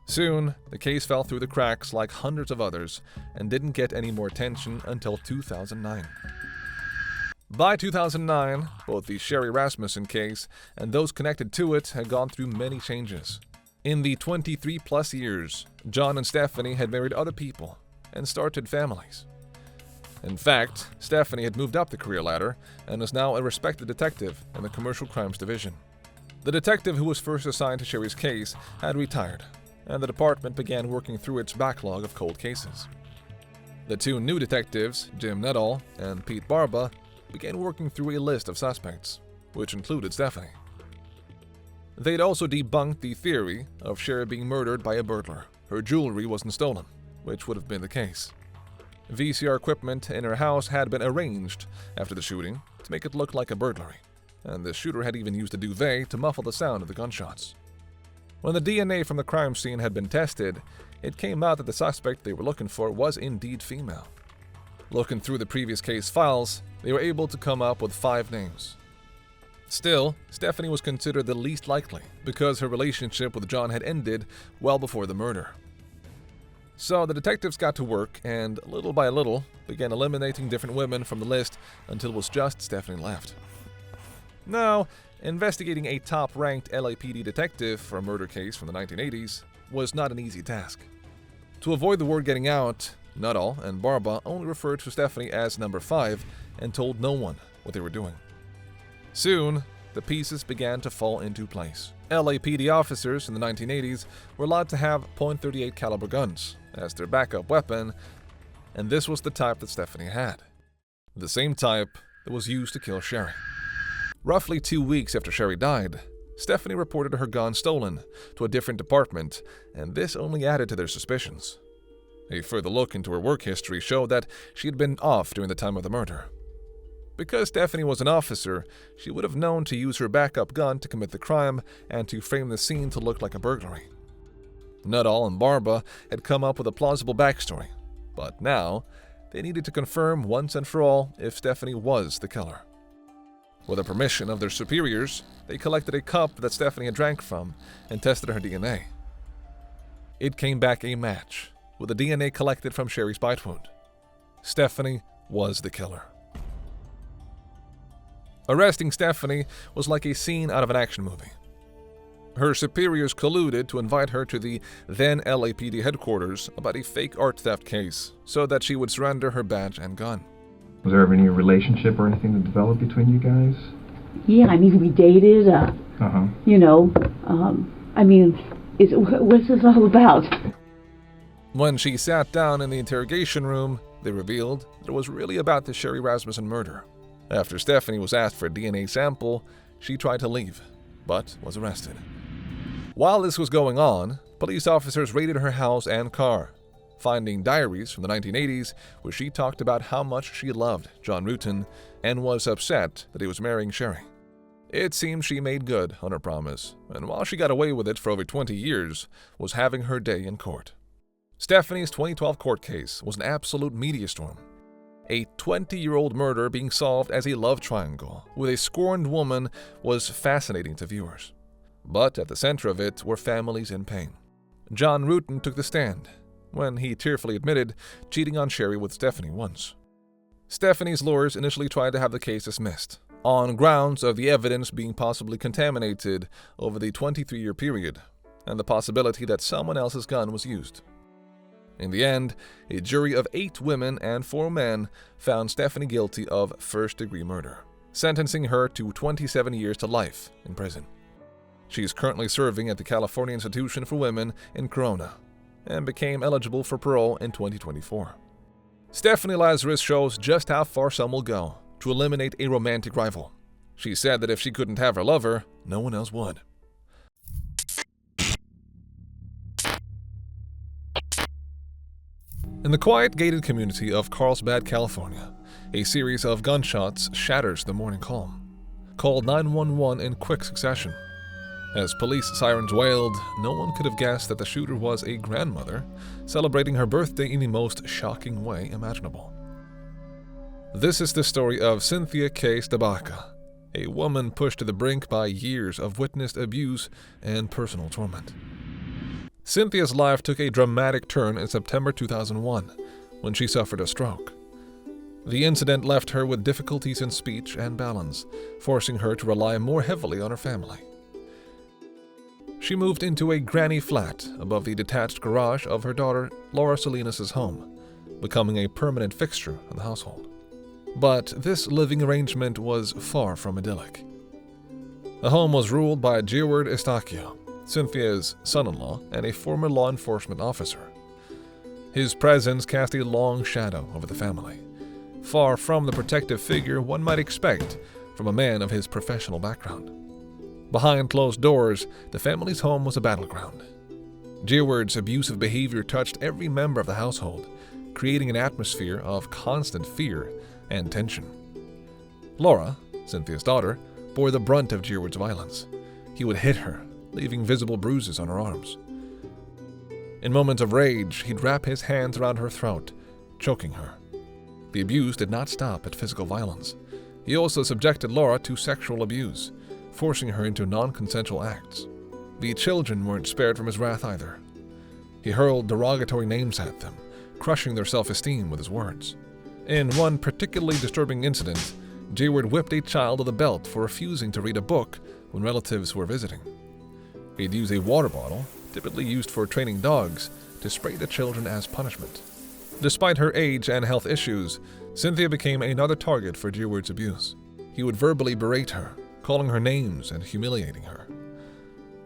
Soon, the case fell through the cracks like hundreds of others and didn't get any more attention until 2009. By 2009, both the Sherri Rasmussen case and those connected to it had gone through many changes. In the 23-plus years, John and Stephanie had married other people and started families. In fact, Stephanie had moved up the career ladder and was now a respected detective in the Commercial Crimes Division. The detective who was first assigned to Sherri's case had retired, and the department began working through its backlog of cold cases. The two new detectives, Jim Nuttall and Pete Barba, began working through a list of suspects, which included Stephanie. They'd also debunked the theory of Sherri being murdered by a burglar. Her jewelry wasn't stolen, which would have been the case. VCR equipment in her house had been arranged after the shooting to make it look like a burglary, and the shooter had even used a duvet to muffle the sound of the gunshots. When the DNA from the crime scene had been tested, it came out that the suspect they were looking for was indeed female. Looking through the previous case files, they were able to come up with 5 names. Still, Stephanie was considered the least likely because her relationship with John had ended well before the murder. So the detectives got to work and, little by little, began eliminating different women from the list until it was just Stephanie left. Now, investigating a top-ranked LAPD detective for a murder case from the 1980s was not an easy task. To avoid the word getting out, Nuttall and Barba only referred to Stephanie as number 5 and told no one what they were doing. Soon, the pieces began to fall into place. LAPD officers in the 1980s were allowed to have .38 caliber guns as their backup weapon, and this was the type that Stephanie had. The same type that was used to kill Sherri. Roughly 2 weeks after Sherri died, Stephanie reported her gun stolen to a different department, and this only added to their suspicions. A further look into her work history showed that she had been off during the time of the murder. Because Stephanie was an officer, she would have known to use her backup gun to commit the crime and to frame the scene to look like a burglary. Nuttall and Barba had come up with a plausible backstory, but now they needed to confirm once and for all if Stephanie was the killer. With the permission of their superiors, they collected a cup that Stephanie had drank from and tested her DNA. It came back a match, with the DNA collected from Sherri's bite wound. Stephanie was the killer. Arresting Stephanie was like a scene out of an action movie. Her superiors colluded to invite her to the then LAPD headquarters about a fake art theft case so that she would surrender her badge and gun. Was there ever any relationship or anything that developed between you guys? Yeah, I mean, we dated, you know, what's this all about? When she sat down in the interrogation room, they revealed that it was really about the Sherri Rasmussen murder. After Stephanie was asked for a DNA sample, she tried to leave, but was arrested. While this was going on, police officers raided her house and car, finding diaries from the 1980s where she talked about how much she loved John Rutan and was upset that he was marrying Sherri. It seemed she made good on her promise, and while she got away with it for over 20 years, was having her day in court. Stephanie's 2012 court case was an absolute media storm. A 20-year-old murder being solved as a love triangle with a scorned woman was fascinating to viewers. But at the center of it were families in pain. John Rutan took the stand when he tearfully admitted cheating on Sherri with Stephanie once. Stephanie's lawyers initially tried to have the case dismissed, on grounds of the evidence being possibly contaminated over the 23-year period, and the possibility that someone else's gun was used. In the end, a jury of 8 women and 4 men found Stephanie guilty of first-degree murder, sentencing her to 27 years to life in prison. She is currently serving at the California Institution for Women in Corona, and became eligible for parole in 2024. Stephanie Lazarus shows just how far some will go to eliminate a romantic rival. She said that if she couldn't have her lover, no one else would. In the quiet gated community of Carlsbad, California, a series of gunshots shatters the morning calm. Call 911 in quick succession. As police sirens wailed, no one could have guessed that the shooter was a grandmother celebrating her birthday in the most shocking way imaginable. This is the story of Cynthia Cdebaca, a woman pushed to the brink by years of witnessed abuse and personal torment. Cynthia's life took a dramatic turn in September 2001 when she suffered a stroke. The incident left her with difficulties in speech and balance, forcing her to rely more heavily on her family. She moved into a granny flat above the detached garage of her daughter Laura Salinas' home, becoming a permanent fixture in the household. But this living arrangement was far from idyllic. The home was ruled by Gerard Estacio, Cynthia's son-in-law and a former law enforcement officer. His presence cast a long shadow over the family, far from the protective figure one might expect from a man of his professional background. Behind closed doors, the family's home was a battleground. Djeeward's abusive behavior touched every member of the household, creating an atmosphere of constant fear and tension. Laura, Cynthia's daughter, bore the brunt of Djeeward's violence. He would hit her, leaving visible bruises on her arms. In moments of rage, he'd wrap his hands around her throat, choking her. The abuse did not stop at physical violence. He also subjected Laura to sexual abuse, forcing her into non-consensual acts. The children weren't spared from his wrath either. He hurled derogatory names at them, crushing their self-esteem with his words. In one particularly disturbing incident, Djeeward whipped a child with a belt for refusing to read a book when relatives were visiting. He'd use a water bottle, typically used for training dogs, to spray the children as punishment. Despite her age and health issues, Cynthia became another target for Djeeward's abuse. He would verbally berate her, calling her names and humiliating her.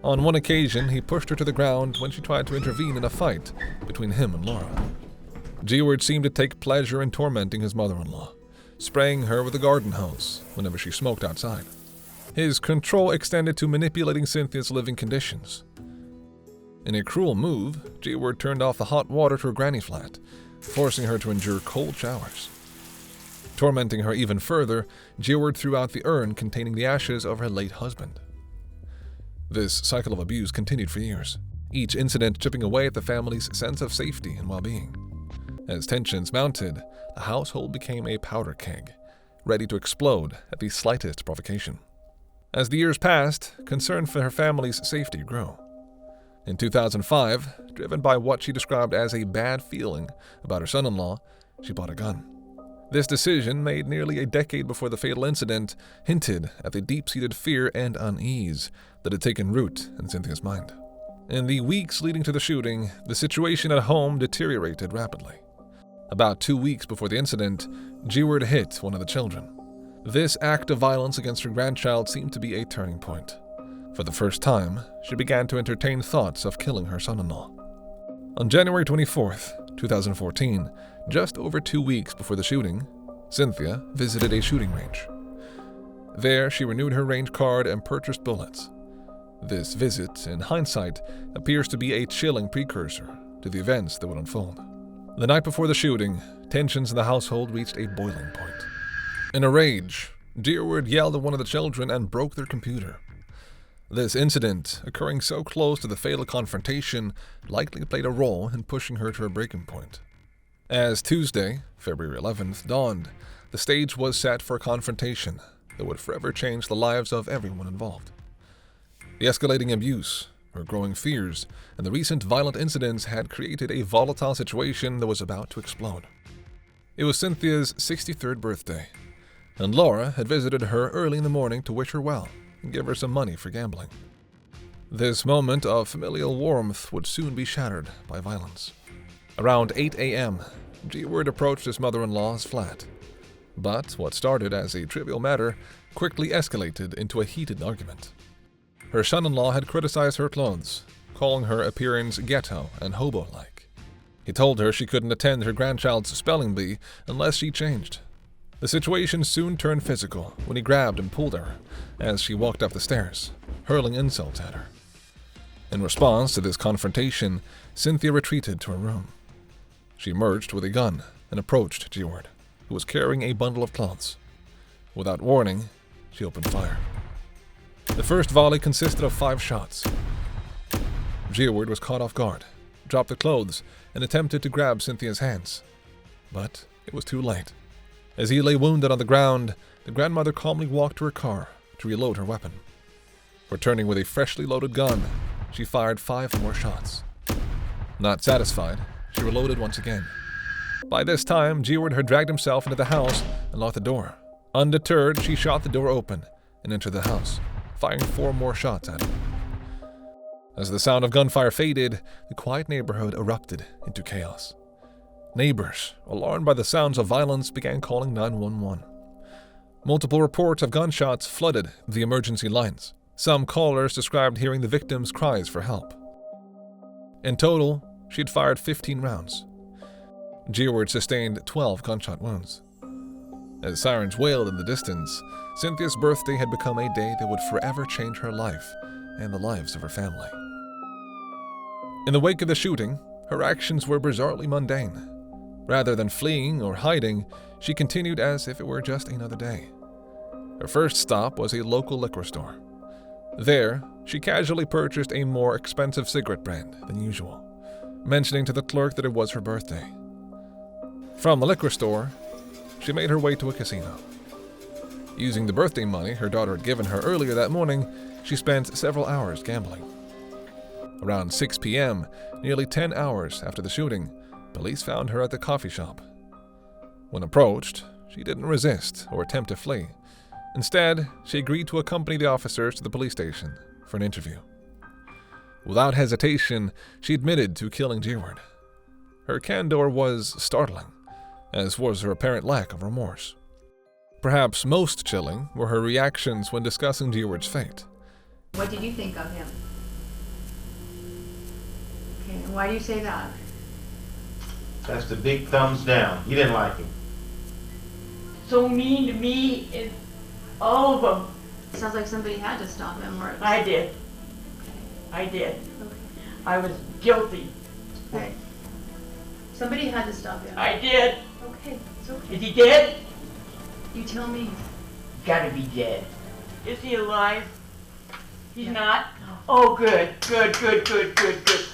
On one occasion, he pushed her to the ground when she tried to intervene in a fight between him and Laura. Djeeward seemed to take pleasure in tormenting his mother-in-law, spraying her with a garden hose whenever she smoked outside. His control extended to manipulating Cynthia's living conditions. In a cruel move, Djeeward turned off the hot water to her granny flat, forcing her to endure cold showers. Tormenting her even further, Djeeward threw out the urn containing the ashes of her late husband. This cycle of abuse continued for years, each incident chipping away at the family's sense of safety and well-being. As tensions mounted, the household became a powder keg, ready to explode at the slightest provocation. As the years passed, concern for her family's safety grew. In 2005, driven by what she described as a bad feeling about her son-in-law, she bought a gun. This decision, made nearly a decade before the fatal incident, hinted at the deep-seated fear and unease that had taken root in Cynthia's mind. In the weeks leading to the shooting, the situation at home deteriorated rapidly. About 2 weeks before the incident, Djeeward hit one of the children. This act of violence against her grandchild seemed to be a turning point. For the first time, she began to entertain thoughts of killing her son-in-law. On January 24th, 2014, just over 2 weeks before the shooting, Cynthia visited a shooting range. There, she renewed her range card and purchased bullets. This visit, in hindsight, appears to be a chilling precursor to the events that would unfold. The night before the shooting, tensions in the household reached a boiling point. In a rage, Djeeward yelled at one of the children and broke their computer. This incident, occurring so close to the fatal confrontation, likely played a role in pushing her to her breaking point. As Tuesday, February 11th, dawned, the stage was set for a confrontation that would forever change the lives of everyone involved. The escalating abuse, her growing fears, and the recent violent incidents had created a volatile situation that was about to explode. It was Cynthia's 63rd birthday, and Laura had visited her early in the morning to wish her well and give her some money for gambling. This moment of familial warmth would soon be shattered by violence. Around 8 a.m., Djeeward approached his mother-in-law's flat. But what started as a trivial matter quickly escalated into a heated argument. Her son-in-law had criticized her clothes, calling her appearance ghetto and hobo-like. He told her she couldn't attend her grandchild's spelling bee unless she changed. The situation soon turned physical when he grabbed and pulled her as she walked up the stairs, hurling insults at her. In response to this confrontation, Cynthia retreated to her room. She emerged with a gun and approached Djeeward, who was carrying a bundle of clothes. Without warning, she opened fire. The first volley consisted of 5 shots. Djeeward was caught off guard, dropped the clothes, and attempted to grab Cynthia's hands. But it was too late. As he lay wounded on the ground, the grandmother calmly walked to her car to reload her weapon. Returning with a freshly loaded gun, she fired 5 more shots. Not satisfied, she reloaded once again. By this time, Djeeward had dragged himself into the house and locked the door. Undeterred, she shot the door open and entered the house, firing 4 more shots at him. As the sound of gunfire faded, the quiet neighborhood erupted into chaos. Neighbors, alarmed by the sounds of violence, began calling 911. Multiple reports of gunshots flooded the emergency lines. Some callers described hearing the victim's cries for help. In total, she had fired 15 rounds. Jeward sustained 12 gunshot wounds. As sirens wailed in the distance, Cynthia's birthday had become a day that would forever change her life and the lives of her family. In the wake of the shooting, her actions were bizarrely mundane. Rather than fleeing or hiding, she continued as if it were just another day. Her first stop was a local liquor store. There, she casually purchased a more expensive cigarette brand than usual, mentioning to the clerk that it was her birthday. From the liquor store, she made her way to a casino. Using the birthday money her daughter had given her earlier that morning, she spent several hours gambling. Around 6 p.m., nearly 10 hours after the shooting, police found her at the coffee shop. When approached, she didn't resist or attempt to flee. Instead, she agreed to accompany the officers to the police station for an interview. Without hesitation, she admitted to killing Jeward. Her candor was startling, as was her apparent lack of remorse. Perhaps most chilling were her reactions when discussing Jeward's fate. What did you think of him? Okay, and why do you say that? That's the big thumbs down. You didn't like him. So mean to me and all of them. Sounds like somebody had to stop him, or... I did. I did. I was guilty. Okay. Somebody had to stop him. I did. Okay, it's okay. Is he dead? You tell me. Gotta be dead. Is he alive? He's not? Oh, good.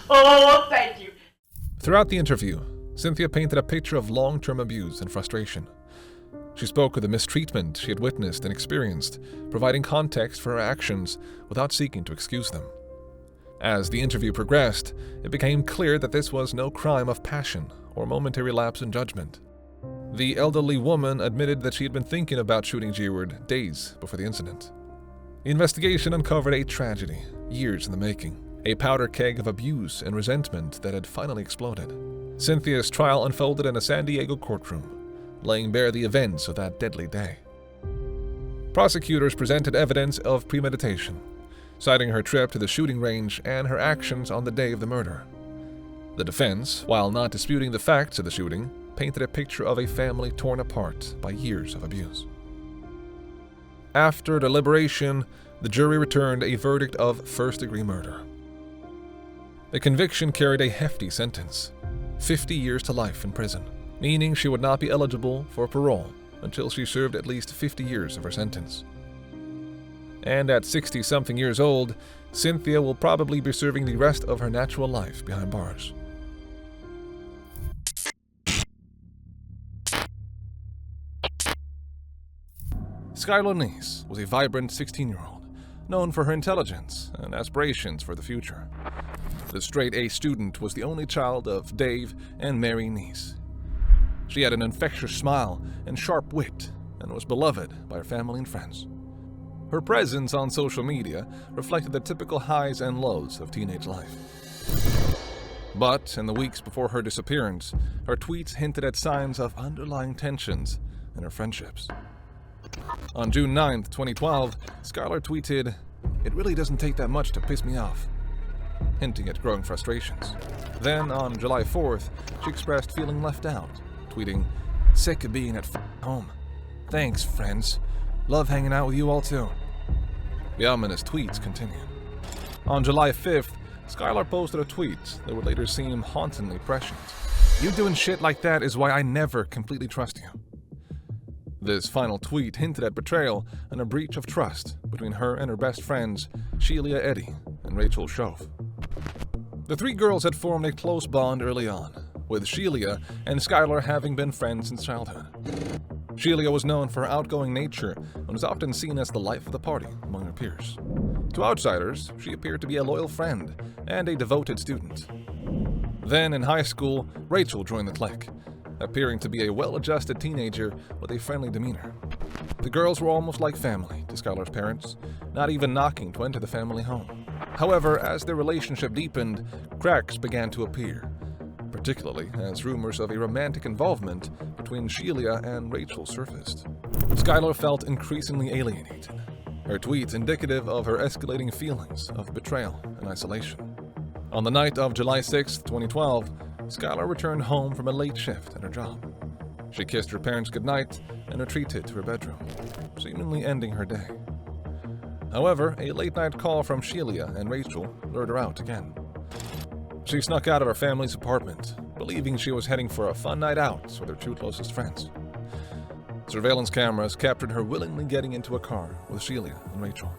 Oh, thank you. Throughout the interview, Cynthia painted a picture of long-term abuse and frustration. She spoke of the mistreatment she had witnessed and experienced, providing context for her actions without seeking to excuse them. As the interview progressed, it became clear that this was no crime of passion or momentary lapse in judgment. The elderly woman admitted that she had been thinking about shooting Jeward days before the incident. The investigation uncovered a tragedy, years in the making, a powder keg of abuse and resentment that had finally exploded. Cynthia's trial unfolded in a San Diego courtroom, laying bare the events of that deadly day. Prosecutors presented evidence of premeditation, citing her trip to the shooting range and her actions on the day of the murder. The defense, while not disputing the facts of the shooting, painted a picture of a family torn apart by years of abuse. After deliberation, the jury returned a verdict of first-degree murder. The conviction carried a hefty sentence, 50 years to life in prison, meaning she would not be eligible for parole until she served at least 50 years of her sentence. And at 60-something years old, Cynthia will probably be serving the rest of her natural life behind bars. Skylar Neese was a vibrant 16-year-old, known for her intelligence and aspirations for the future. The straight-A student was the only child of Dave and Mary Neese. She had an infectious smile and sharp wit and was beloved by her family and friends. Her presence on social media reflected the typical highs and lows of teenage life. But in the weeks before her disappearance, her tweets hinted at signs of underlying tensions in her friendships. On June 9, 2012, Skylar tweeted, "It really doesn't take that much to piss me off," hinting at growing frustrations. Then, on July 4th, she expressed feeling left out, tweeting, "Sick of being at home. Thanks, friends. Love hanging out with you all too." The ominous tweets continued. On July 5th, Skylar posted a tweet that would later seem hauntingly prescient. "You doing shit like that is why I never completely trust you." This final tweet hinted at betrayal and a breach of trust between her and her best friends, Sheila Eddy and Rachel Shove. The three girls had formed a close bond early on, with Sheila and Skylar having been friends since childhood. Sheila was known for her outgoing nature and was often seen as the life of the party among her peers. To outsiders, she appeared to be a loyal friend and a devoted student. Then, in high school, Rachel joined the clique, appearing to be a well-adjusted teenager with a friendly demeanor. The girls were almost like family to Skylar's parents, not even knocking to enter the family home. However, as their relationship deepened, cracks began to appear, particularly as rumors of a romantic involvement between Sheila and Rachel surfaced. Skylar felt increasingly alienated, her tweets indicative of her escalating feelings of betrayal and isolation. On the night of July 6, 2012, Skylar returned home from a late shift at her job. She kissed her parents goodnight and retreated to her bedroom, seemingly ending her day. However, a late-night call from Sheila and Rachel lured her out again. She snuck out of her family's apartment, believing she was heading for a fun night out with her two closest friends. Surveillance cameras captured her willingly getting into a car with Sheila and Rachel.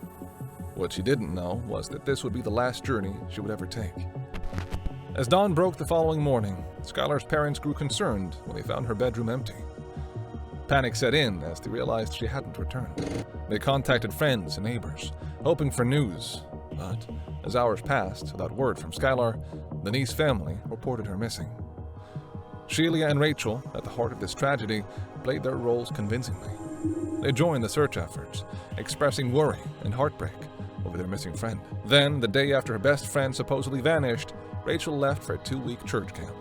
What she didn't know was that this would be the last journey she would ever take. As dawn broke the following morning, Skylar's parents grew concerned when they found her bedroom empty. Panic set in as they realized she hadn't returned. They contacted friends and neighbors, hoping for news, but as hours passed without word from Skylar, the Neese family reported her missing. Sheila and Rachel, at the heart of this tragedy, played their roles convincingly. They joined the search efforts, expressing worry and heartbreak over their missing friend. Then, the day after her best friend supposedly vanished, Rachel left for a 2-week church camp.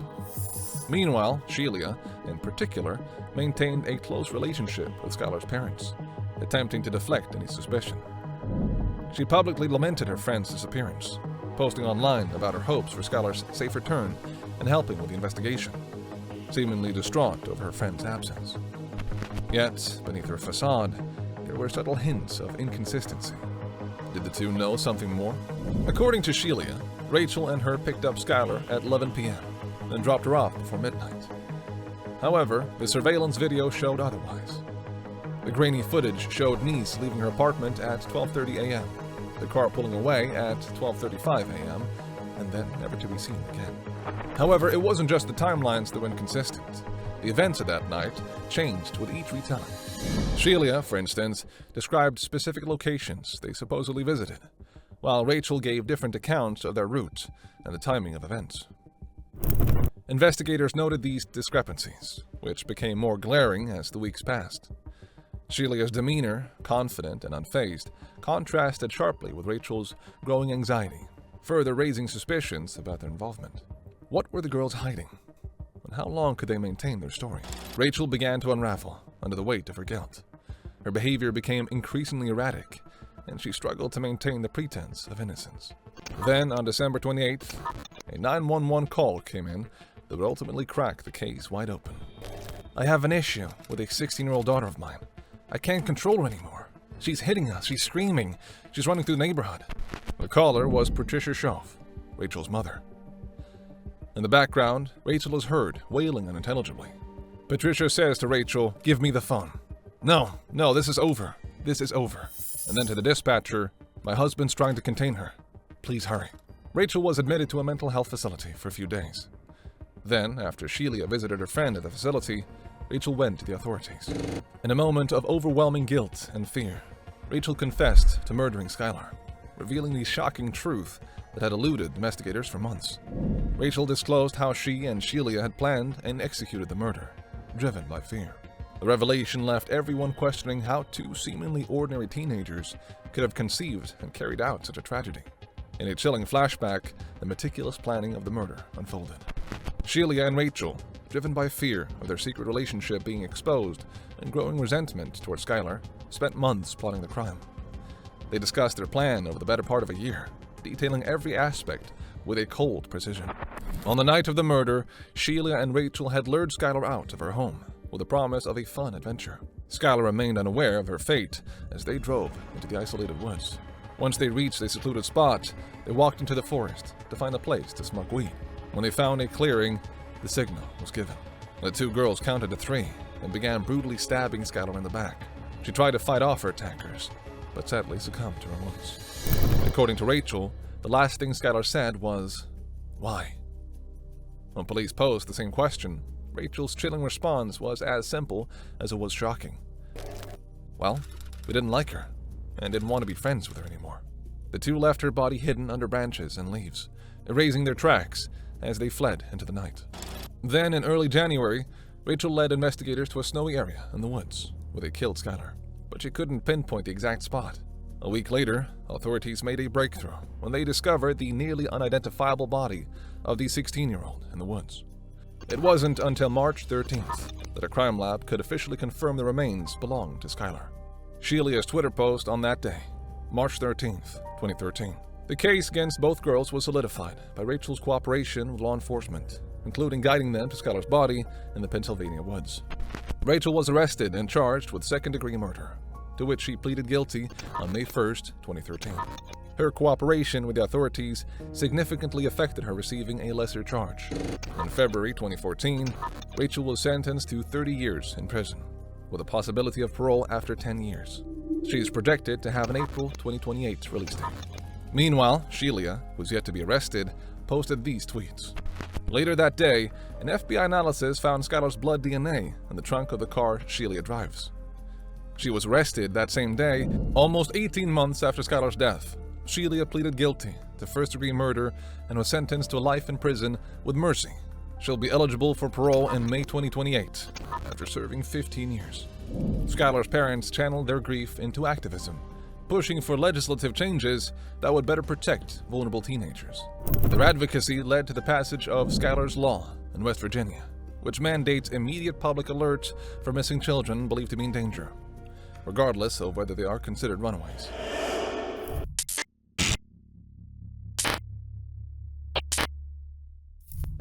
Meanwhile, Sheila, in particular, maintained a close relationship with Skylar's parents, attempting to deflect any suspicion. She publicly lamented her friend's disappearance, posting online about her hopes for Skylar's safe return and helping with the investigation, seemingly distraught over her friend's absence. Yet, beneath her facade, there were subtle hints of inconsistency. Did the two know something more? According to Sheila, Rachel and her picked up Skylar at 11 p.m., then dropped her off before midnight. However, the surveillance video showed otherwise. The grainy footage showed Neese leaving her apartment at 12:30 a.m., the car pulling away at 12:35 a.m., and then never to be seen again. However, it wasn't just the timelines that were inconsistent. The events of that night changed with each retelling. Sheila, for instance, described specific locations they supposedly visited, while Rachel gave different accounts of their route and the timing of events. Investigators noted these discrepancies, which became more glaring as the weeks passed. Sheila's demeanor, confident and unfazed, contrasted sharply with Rachel's growing anxiety, further raising suspicions about their involvement. What were the girls hiding? And how long could they maintain their story? Rachel began to unravel under the weight of her guilt. Her behavior became increasingly erratic, and she struggled to maintain the pretense of innocence. Then, on December 28th, a 911 call came in that would ultimately crack the case wide open. "I have an issue with a 16-year-old daughter of mine. I can't control her anymore. She's hitting us, she's screaming, she's running through the neighborhood." The caller was Patricia Schoff, Rachel's mother. In the background, Rachel is heard wailing unintelligibly. Patricia says to Rachel, "Give me the phone." No, this is over. This is over." And then to the dispatcher, "My husband's trying to contain her. Please hurry." Rachel was admitted to a mental health facility for a few days. Then, after Sheila visited her friend at the facility, Rachel went to the authorities. In a moment of overwhelming guilt and fear, Rachel confessed to murdering Skylar, revealing the shocking truth that had eluded investigators for months. Rachel disclosed how she and Sheila had planned and executed the murder, driven by fear. The revelation left everyone questioning how two seemingly ordinary teenagers could have conceived and carried out such a tragedy. In a chilling flashback, the meticulous planning of the murder unfolded. Sheila and Rachel, driven by fear of their secret relationship being exposed and growing resentment towards Skylar, spent months plotting the crime. They discussed their plan over the better part of a year, detailing every aspect with a cold precision. On the night of the murder, Sheila and Rachel had lured Skylar out of her home with the promise of a fun adventure. Skylar remained unaware of her fate as they drove into the isolated woods. Once they reached a secluded spot, they walked into the forest to find a place to smoke weed. When they found a clearing, the signal was given. The two girls counted to 3 and began brutally stabbing Skylar in the back. She tried to fight off her attackers, but sadly succumbed to her wounds. According to Rachel, the last thing Skylar said was, "Why?" When police posed the same question, Rachel's chilling response was as simple as it was shocking. "Well, we didn't like her, and didn't want to be friends with her anymore." The two left her body hidden under branches and leaves, erasing their tracks as they fled into the night. Then, in early January, Rachel led investigators to a snowy area in the woods where they killed Skylar, but she couldn't pinpoint the exact spot. A week later, authorities made a breakthrough when they discovered the nearly unidentifiable body of the 16-year-old in the woods. It wasn't until March 13th that a crime lab could officially confirm the remains belonged to Skylar. Sheila's Twitter post on that day, March 13th, 2013. The case against both girls was solidified by Rachel's cooperation with law enforcement including guiding them to Skylar's body in the Pennsylvania woods. Rachel was arrested and charged with second-degree murder, to which she pleaded guilty on May 1, 2013. Her cooperation with the authorities significantly affected her receiving a lesser charge. In February 2014, Rachel was sentenced to 30 years in prison, with a possibility of parole after 10 years. She is projected to have an April 2028 release date. Meanwhile, Sheila, who's yet to be arrested, posted these tweets. Later that day, an FBI analysis found Skylar's blood DNA in the trunk of the car Sheila drives. She was arrested that same day, almost 18 months after Skylar's death. Sheila pleaded guilty to first-degree murder and was sentenced to life in prison with mercy. She'll be eligible for parole in May 2028 after serving 15 years. Skylar's parents channeled their grief into activism, pushing for legislative changes that would better protect vulnerable teenagers. Their advocacy led to the passage of Skylar's Law in West Virginia, which mandates immediate public alert for missing children believed to be in danger, regardless of whether they are considered runaways.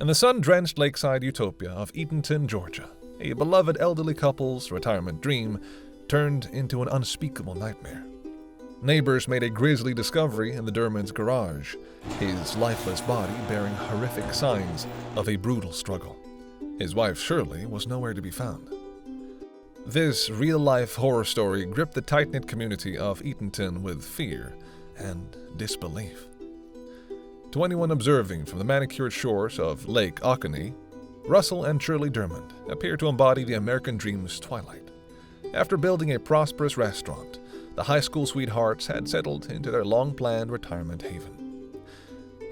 In the sun-drenched lakeside utopia of Eatonton, Georgia, a beloved elderly couple's retirement dream turned into an unspeakable nightmare. Neighbors made a grisly discovery in the Dermonds' garage, his lifeless body bearing horrific signs of a brutal struggle. His wife, Shirley, was nowhere to be found. This real-life horror story gripped the tight-knit community of Eatonton with fear and disbelief. To anyone observing from the manicured shores of Lake Oconee, Russell and Shirley Dermond appear to embody the American dream's twilight. After building a prosperous restaurant, the high school sweethearts had settled into their long-planned retirement haven.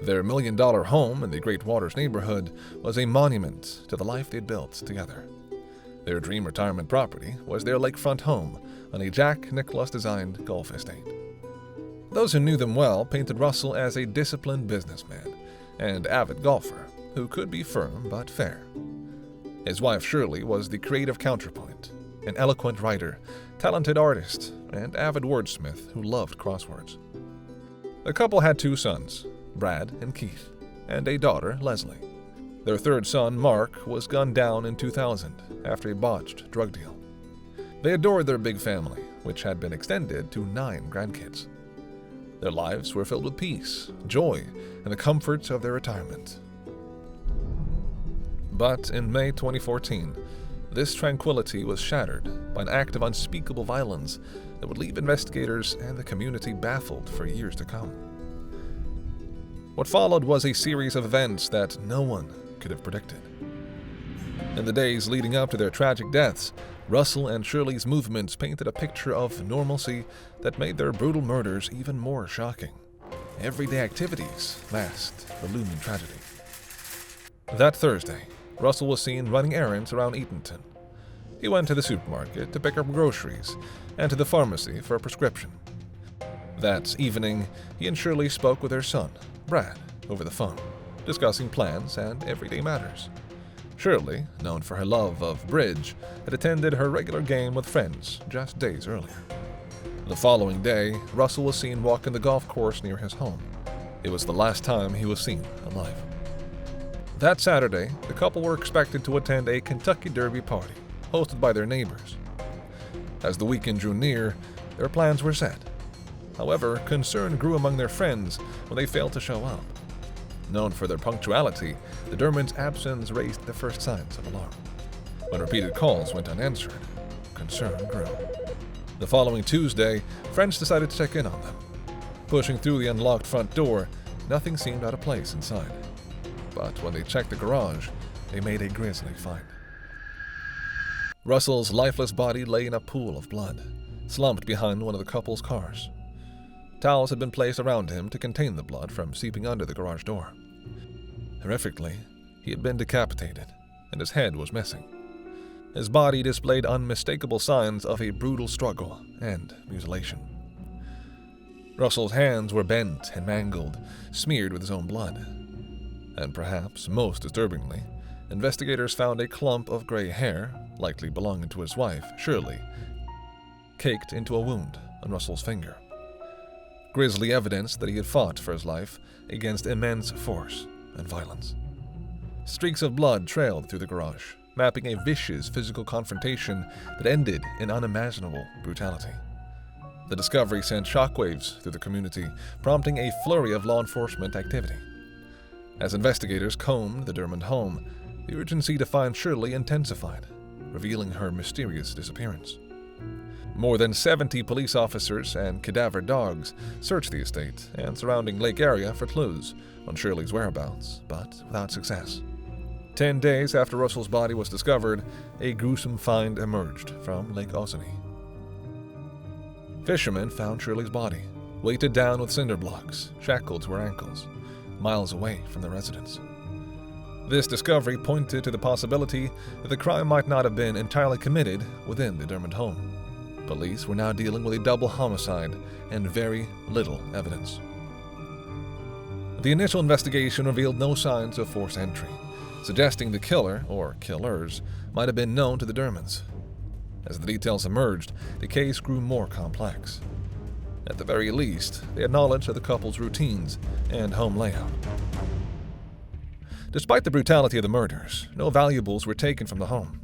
Their million-dollar home in the Great Waters neighborhood was a monument to the life they'd built together. Their dream retirement property was their lakefront home on a Jack Nicklaus-designed golf estate. Those who knew them well painted Russell as a disciplined businessman and avid golfer who could be firm but fair. His wife Shirley was the creative counterpoint, an eloquent writer, talented artist, and avid wordsmith who loved crosswords. The couple had 2 sons, Brad and Keith, and a daughter, Leslie. Their third son, Mark, was gunned down in 2000 after a botched drug deal. They adored their big family, which had been extended to 9 grandkids. Their lives were filled with peace, joy, and the comforts of their retirement. But in May 2014, this tranquility was shattered by an act of unspeakable violence that would leave investigators and the community baffled for years to come. What followed was a series of events that no one could have predicted. In the days leading up to their tragic deaths, Russell and Shirley's movements painted a picture of normalcy that made their brutal murders even more shocking. Everyday activities masked the looming tragedy. That Thursday, Russell was seen running errands around Eatonton. He went to the supermarket to pick up groceries and to the pharmacy for a prescription. That evening, he and Shirley spoke with their son, Brad, over the phone, discussing plans and everyday matters. Shirley, known for her love of bridge, had attended her regular game with friends just days earlier. The following day, Russell was seen walking the golf course near his home. It was the last time he was seen alive. That Saturday, the couple were expected to attend a Kentucky Derby party, hosted by their neighbors. As the weekend drew near, their plans were set. However, concern grew among their friends when they failed to show up. Known for their punctuality, the Dermonds' absence raised the first signs of alarm. When repeated calls went unanswered, concern grew. The following Tuesday, friends decided to check in on them. Pushing through the unlocked front door, nothing seemed out of place inside. But when they checked the garage, they made a grisly find. Russell's lifeless body lay in a pool of blood, slumped behind one of the couple's cars. Towels had been placed around him to contain the blood from seeping under the garage door. Horrifically, he had been decapitated, and his head was missing. His body displayed unmistakable signs of a brutal struggle and mutilation. Russell's hands were bent and mangled, smeared with his own blood. And perhaps most disturbingly, investigators found a clump of gray hair, likely belonging to his wife, Shirley, caked into a wound on Russell's finger. Grisly evidence that he had fought for his life against immense force and violence. Streaks of blood trailed through the garage, mapping a vicious physical confrontation that ended in unimaginable brutality. The discovery sent shockwaves through the community, prompting a flurry of law enforcement activity. As investigators combed the Dermond home, the urgency to find Shirley intensified, revealing her mysterious disappearance. More than 70 police officers and cadaver dogs searched the estate and surrounding lake area for clues on Shirley's whereabouts, but without success. 10 days after Russell's body was discovered, a gruesome find emerged from Lake Ossipee. Fishermen found Shirley's body, weighted down with cinder blocks, shackled to her ankles, miles away from the residence. This discovery pointed to the possibility that the crime might not have been entirely committed within the Dermond home. Police were now dealing with a double homicide and very little evidence. The initial investigation revealed no signs of forced entry, suggesting the killer, or killers, might have been known to the Dermonds. As the details emerged, the case grew more complex. At the very least, they had knowledge of the couple's routines and home layout. Despite the brutality of the murders, no valuables were taken from the home.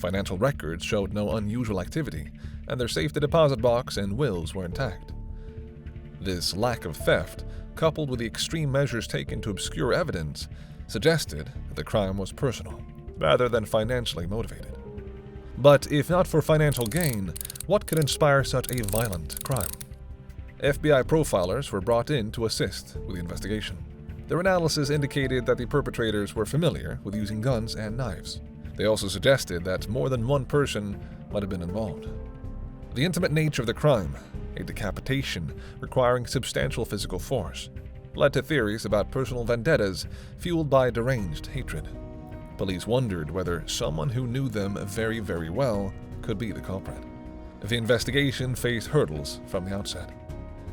Financial records showed no unusual activity, and their safety deposit box and wills were intact. This lack of theft, coupled with the extreme measures taken to obscure evidence, suggested that the crime was personal, rather than financially motivated. But if not for financial gain, what could inspire such a violent crime? FBI profilers were brought in to assist with the investigation. Their analysis indicated that the perpetrators were familiar with using guns and knives. They also suggested that more than one person might have been involved. The intimate nature of the crime, a decapitation requiring substantial physical force, led to theories about personal vendettas fueled by deranged hatred. Police wondered whether someone who knew them very, very well could be the culprit. The investigation faced hurdles from the outset.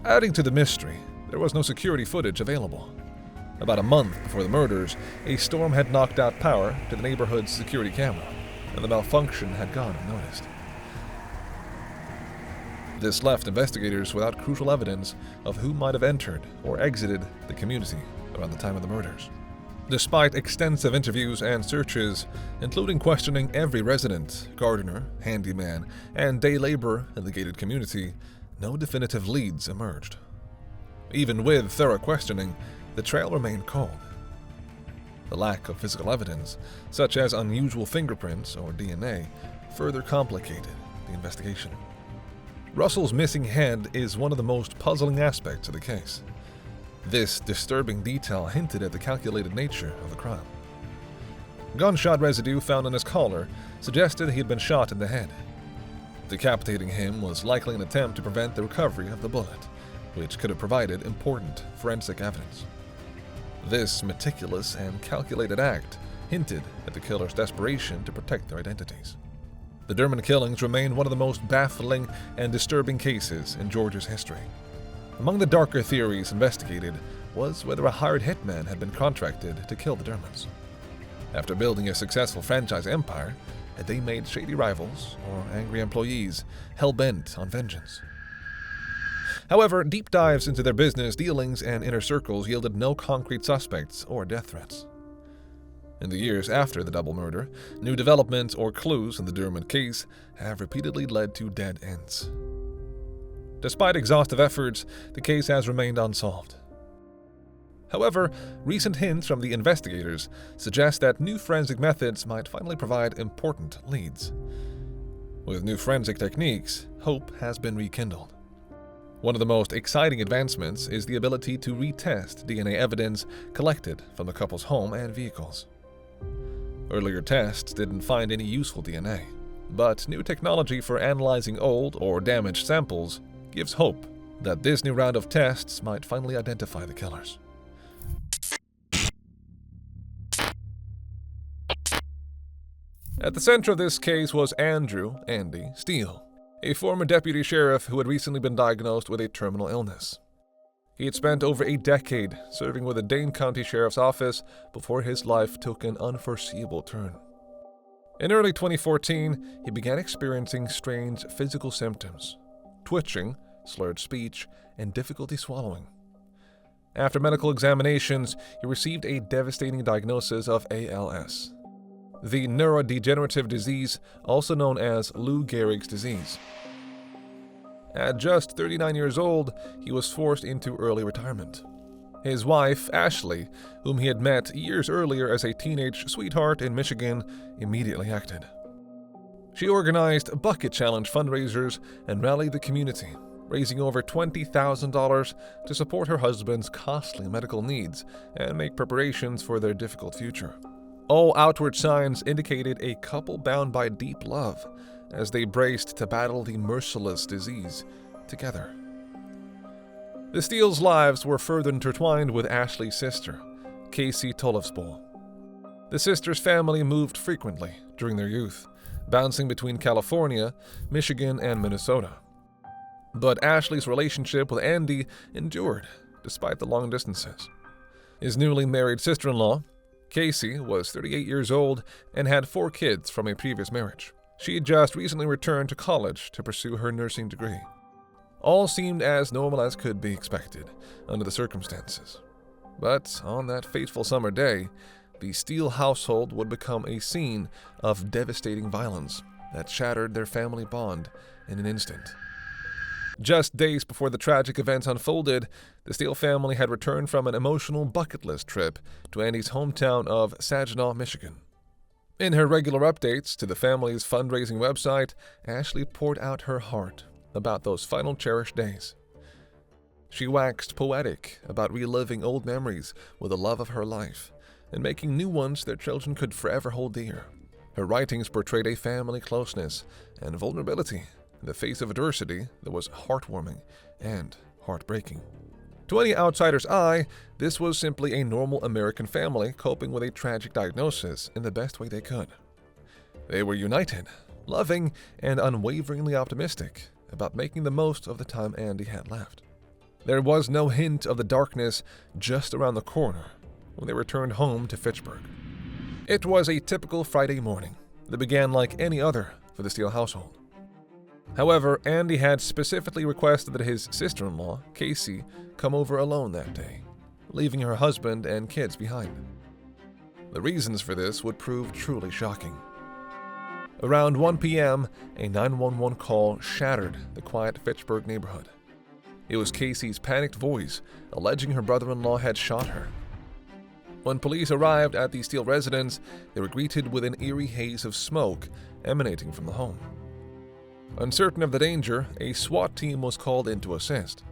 Adding to the mystery, there was no security footage available. About a month before the murders, a storm had knocked out power to the neighborhood's security camera, and the malfunction had gone unnoticed. This left investigators without crucial evidence of who might have entered or exited the community around the time of the murders. Despite extensive interviews and searches, including questioning every resident, gardener, handyman, and day laborer in the gated community, no definitive leads emerged. Even with thorough questioning, the trail remained cold. The lack of physical evidence, such as unusual fingerprints or DNA, further complicated the investigation. Russell's missing hand is one of the most puzzling aspects of the case. This disturbing detail hinted at the calculated nature of the crime. Gunshot residue found on his collar suggested he had been shot in the head. Decapitating him was likely an attempt to prevent the recovery of the bullet, which could have provided important forensic evidence. This meticulous and calculated act hinted at the killer's desperation to protect their identities. The Dermond killings remain one of the most baffling and disturbing cases in Georgia's history. Among the darker theories investigated was whether a hired hitman had been contracted to kill the Dermonds. After building a successful franchise empire, had they made shady rivals or angry employees hell-bent on vengeance? However, deep dives into their business dealings and inner circles yielded no concrete suspects or death threats. In the years after the double murder, new developments or clues in the Dermond case have repeatedly led to dead ends. Despite exhaustive efforts, the case has remained unsolved. However, recent hints from the investigators suggest that new forensic methods might finally provide important leads. With new forensic techniques, hope has been rekindled. One of the most exciting advancements is the ability to retest DNA evidence collected from the couple's home and vehicles. Earlier tests didn't find any useful DNA, but new technology for analyzing old or damaged samples gives hope that this new round of tests might finally identify the killers. At the center of this case was Andrew "Andy" Steele, a former deputy sheriff who had recently been diagnosed with a terminal illness. He had spent over a decade serving with the Dane County Sheriff's Office before his life took an unforeseeable turn. In early 2014, he began experiencing strange physical symptoms: twitching, slurred speech, and difficulty swallowing. After medical examinations, he received a devastating diagnosis of ALS, the neurodegenerative disease also known as Lou Gehrig's disease. At just 39 years old, he was forced into early retirement. His wife, Ashley, whom he had met years earlier as a teenage sweetheart in Michigan, immediately acted. She organized bucket challenge fundraisers and rallied the community, raising over $20,000 to support her husband's costly medical needs and make preparations for their difficult future. All outward signs indicated a couple bound by deep love as they braced to battle the merciless disease together. The Steeles' lives were further intertwined with Ashley's sister, Casey Tollefspool. The sisters' family moved frequently during their youth, bouncing between California, Michigan, and Minnesota. But Ashley's relationship with Andy endured despite the long distances. His newly married sister-in-law, Casey, was 38 years old and had 4 kids from a previous marriage. She had just recently returned to college to pursue her nursing degree. All seemed as normal as could be expected under the circumstances. But on that fateful summer day, the Steele household would become a scene of devastating violence that shattered their family bond in an instant. Just days before the tragic events unfolded, the Steele family had returned from an emotional bucket list trip to Andy's hometown of Saginaw, Michigan. In her regular updates to the family's fundraising website, Ashley poured out her heart about those final cherished days. She waxed poetic about reliving old memories with the love of her life and making new ones their children could forever hold dear. Her writings portrayed a family closeness and vulnerability in the face of adversity that was heartwarming and heartbreaking. To any outsider's eye, this was simply a normal American family coping with a tragic diagnosis in the best way they could. They were united, loving, and unwaveringly optimistic about making the most of the time Andy had left. There was no hint of the darkness just around the corner when they returned home to Fitchburg. It was a typical Friday morning that began like any other for the Steele household. However, Andy had specifically requested that his sister-in-law, Casey, come over alone that day, leaving her husband and kids behind. The reasons for this would prove truly shocking. Around 1 p.m., a 911 call shattered the quiet Fitchburg neighborhood. It was Casey's panicked voice alleging her brother-in-law had shot her. When police arrived at the Steele residence, they were greeted with an eerie haze of smoke emanating from the home. Uncertain of the danger, a SWAT team was called in to assist.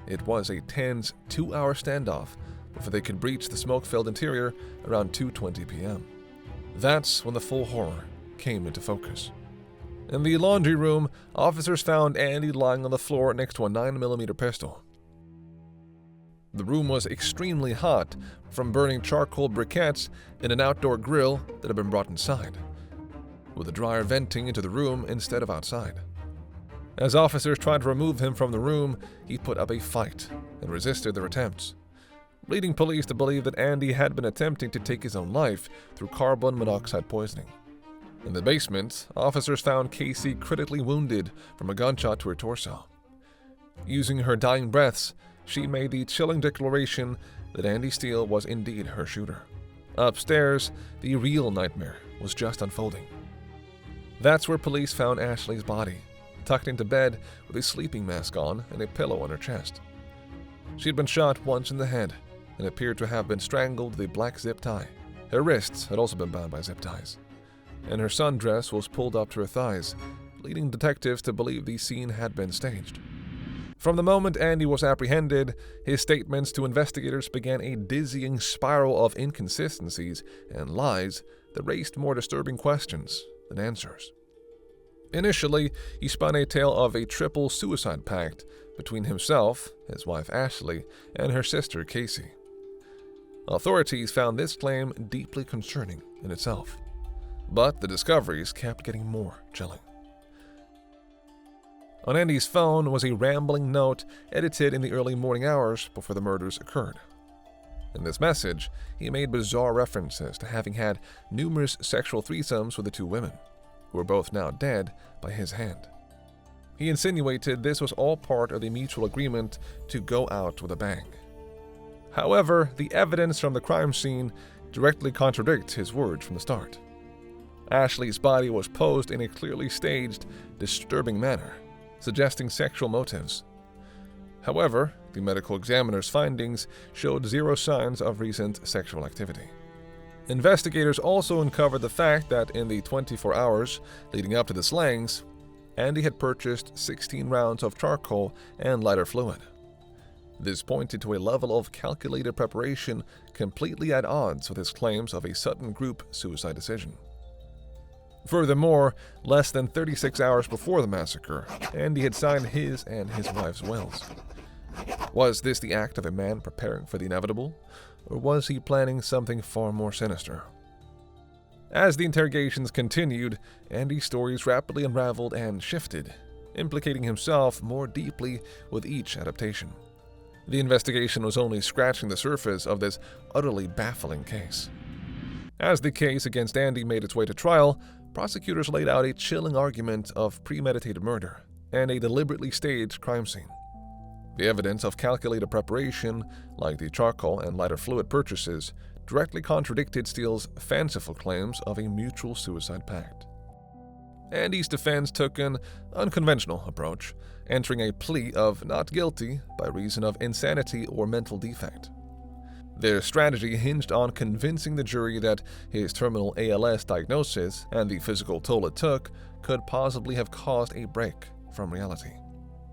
It was a tense 2-hour standoff before they could breach the smoke-filled interior around 2:20 p.m. That's when the full horror came into focus. In the laundry room, officers found Andy lying on the floor next to a 9mm pistol. The room was extremely hot from burning charcoal briquettes in an outdoor grill that had been brought inside, with a dryer venting into the room instead of outside. As officers tried to remove him from the room, he put up a fight and resisted their attempts, leading police to believe that Andy had been attempting to take his own life through carbon monoxide poisoning. In the basement, officers found Casey critically wounded from a gunshot to her torso. Using her dying breaths, she made the chilling declaration that Andy Steele was indeed her shooter. Upstairs, the real nightmare was just unfolding. That's where police found Ashley's body, tucked into bed with a sleeping mask on and a pillow on her chest. She had been shot once in the head and appeared to have been strangled with a black zip tie. Her wrists had also been bound by zip ties, and her sundress was pulled up to her thighs, leading detectives to believe the scene had been staged. From the moment Andy was apprehended, his statements to investigators began a dizzying spiral of inconsistencies and lies that raised more disturbing questions than answers. Initially, he spun a tale of a triple suicide pact between himself, his wife Ashley, and her sister Casey. Authorities found this claim deeply concerning in itself, but the discoveries kept getting more chilling. On Andy's phone was a rambling note edited in the early morning hours before the murders occurred. In this message, he made bizarre references to having had numerous sexual threesomes with the 2 women, who were both now dead by his hand. He insinuated this was all part of the mutual agreement to go out with a bang. However, the evidence from the crime scene directly contradicts his words from the start. Ashley's body was posed in a clearly staged, disturbing manner, suggesting sexual motives. However, the medical examiner's findings showed zero signs of recent sexual activity. Investigators also uncovered the fact that in the 24 hours leading up to the slayings, Andy had purchased 16 rounds of charcoal and lighter fluid. This pointed to a level of calculated preparation completely at odds with his claims of a sudden group suicide decision. Furthermore, less than 36 hours before the massacre, Andy had signed his and his wife's wills. Was this the act of a man preparing for the inevitable, or was he planning something far more sinister? As the interrogations continued, Andy's stories rapidly unraveled and shifted, implicating himself more deeply with each adaptation. The investigation was only scratching the surface of this utterly baffling case. As the case against Andy made its way to trial, prosecutors laid out a chilling argument of premeditated murder and a deliberately staged crime scene. The evidence of calculated preparation, like the charcoal and lighter fluid purchases, directly contradicted Steele's fanciful claims of a mutual suicide pact. Andy's defense took an unconventional approach, entering a plea of not guilty by reason of insanity or mental defect. Their strategy hinged on convincing the jury that his terminal ALS diagnosis and the physical toll it took could possibly have caused a break from reality.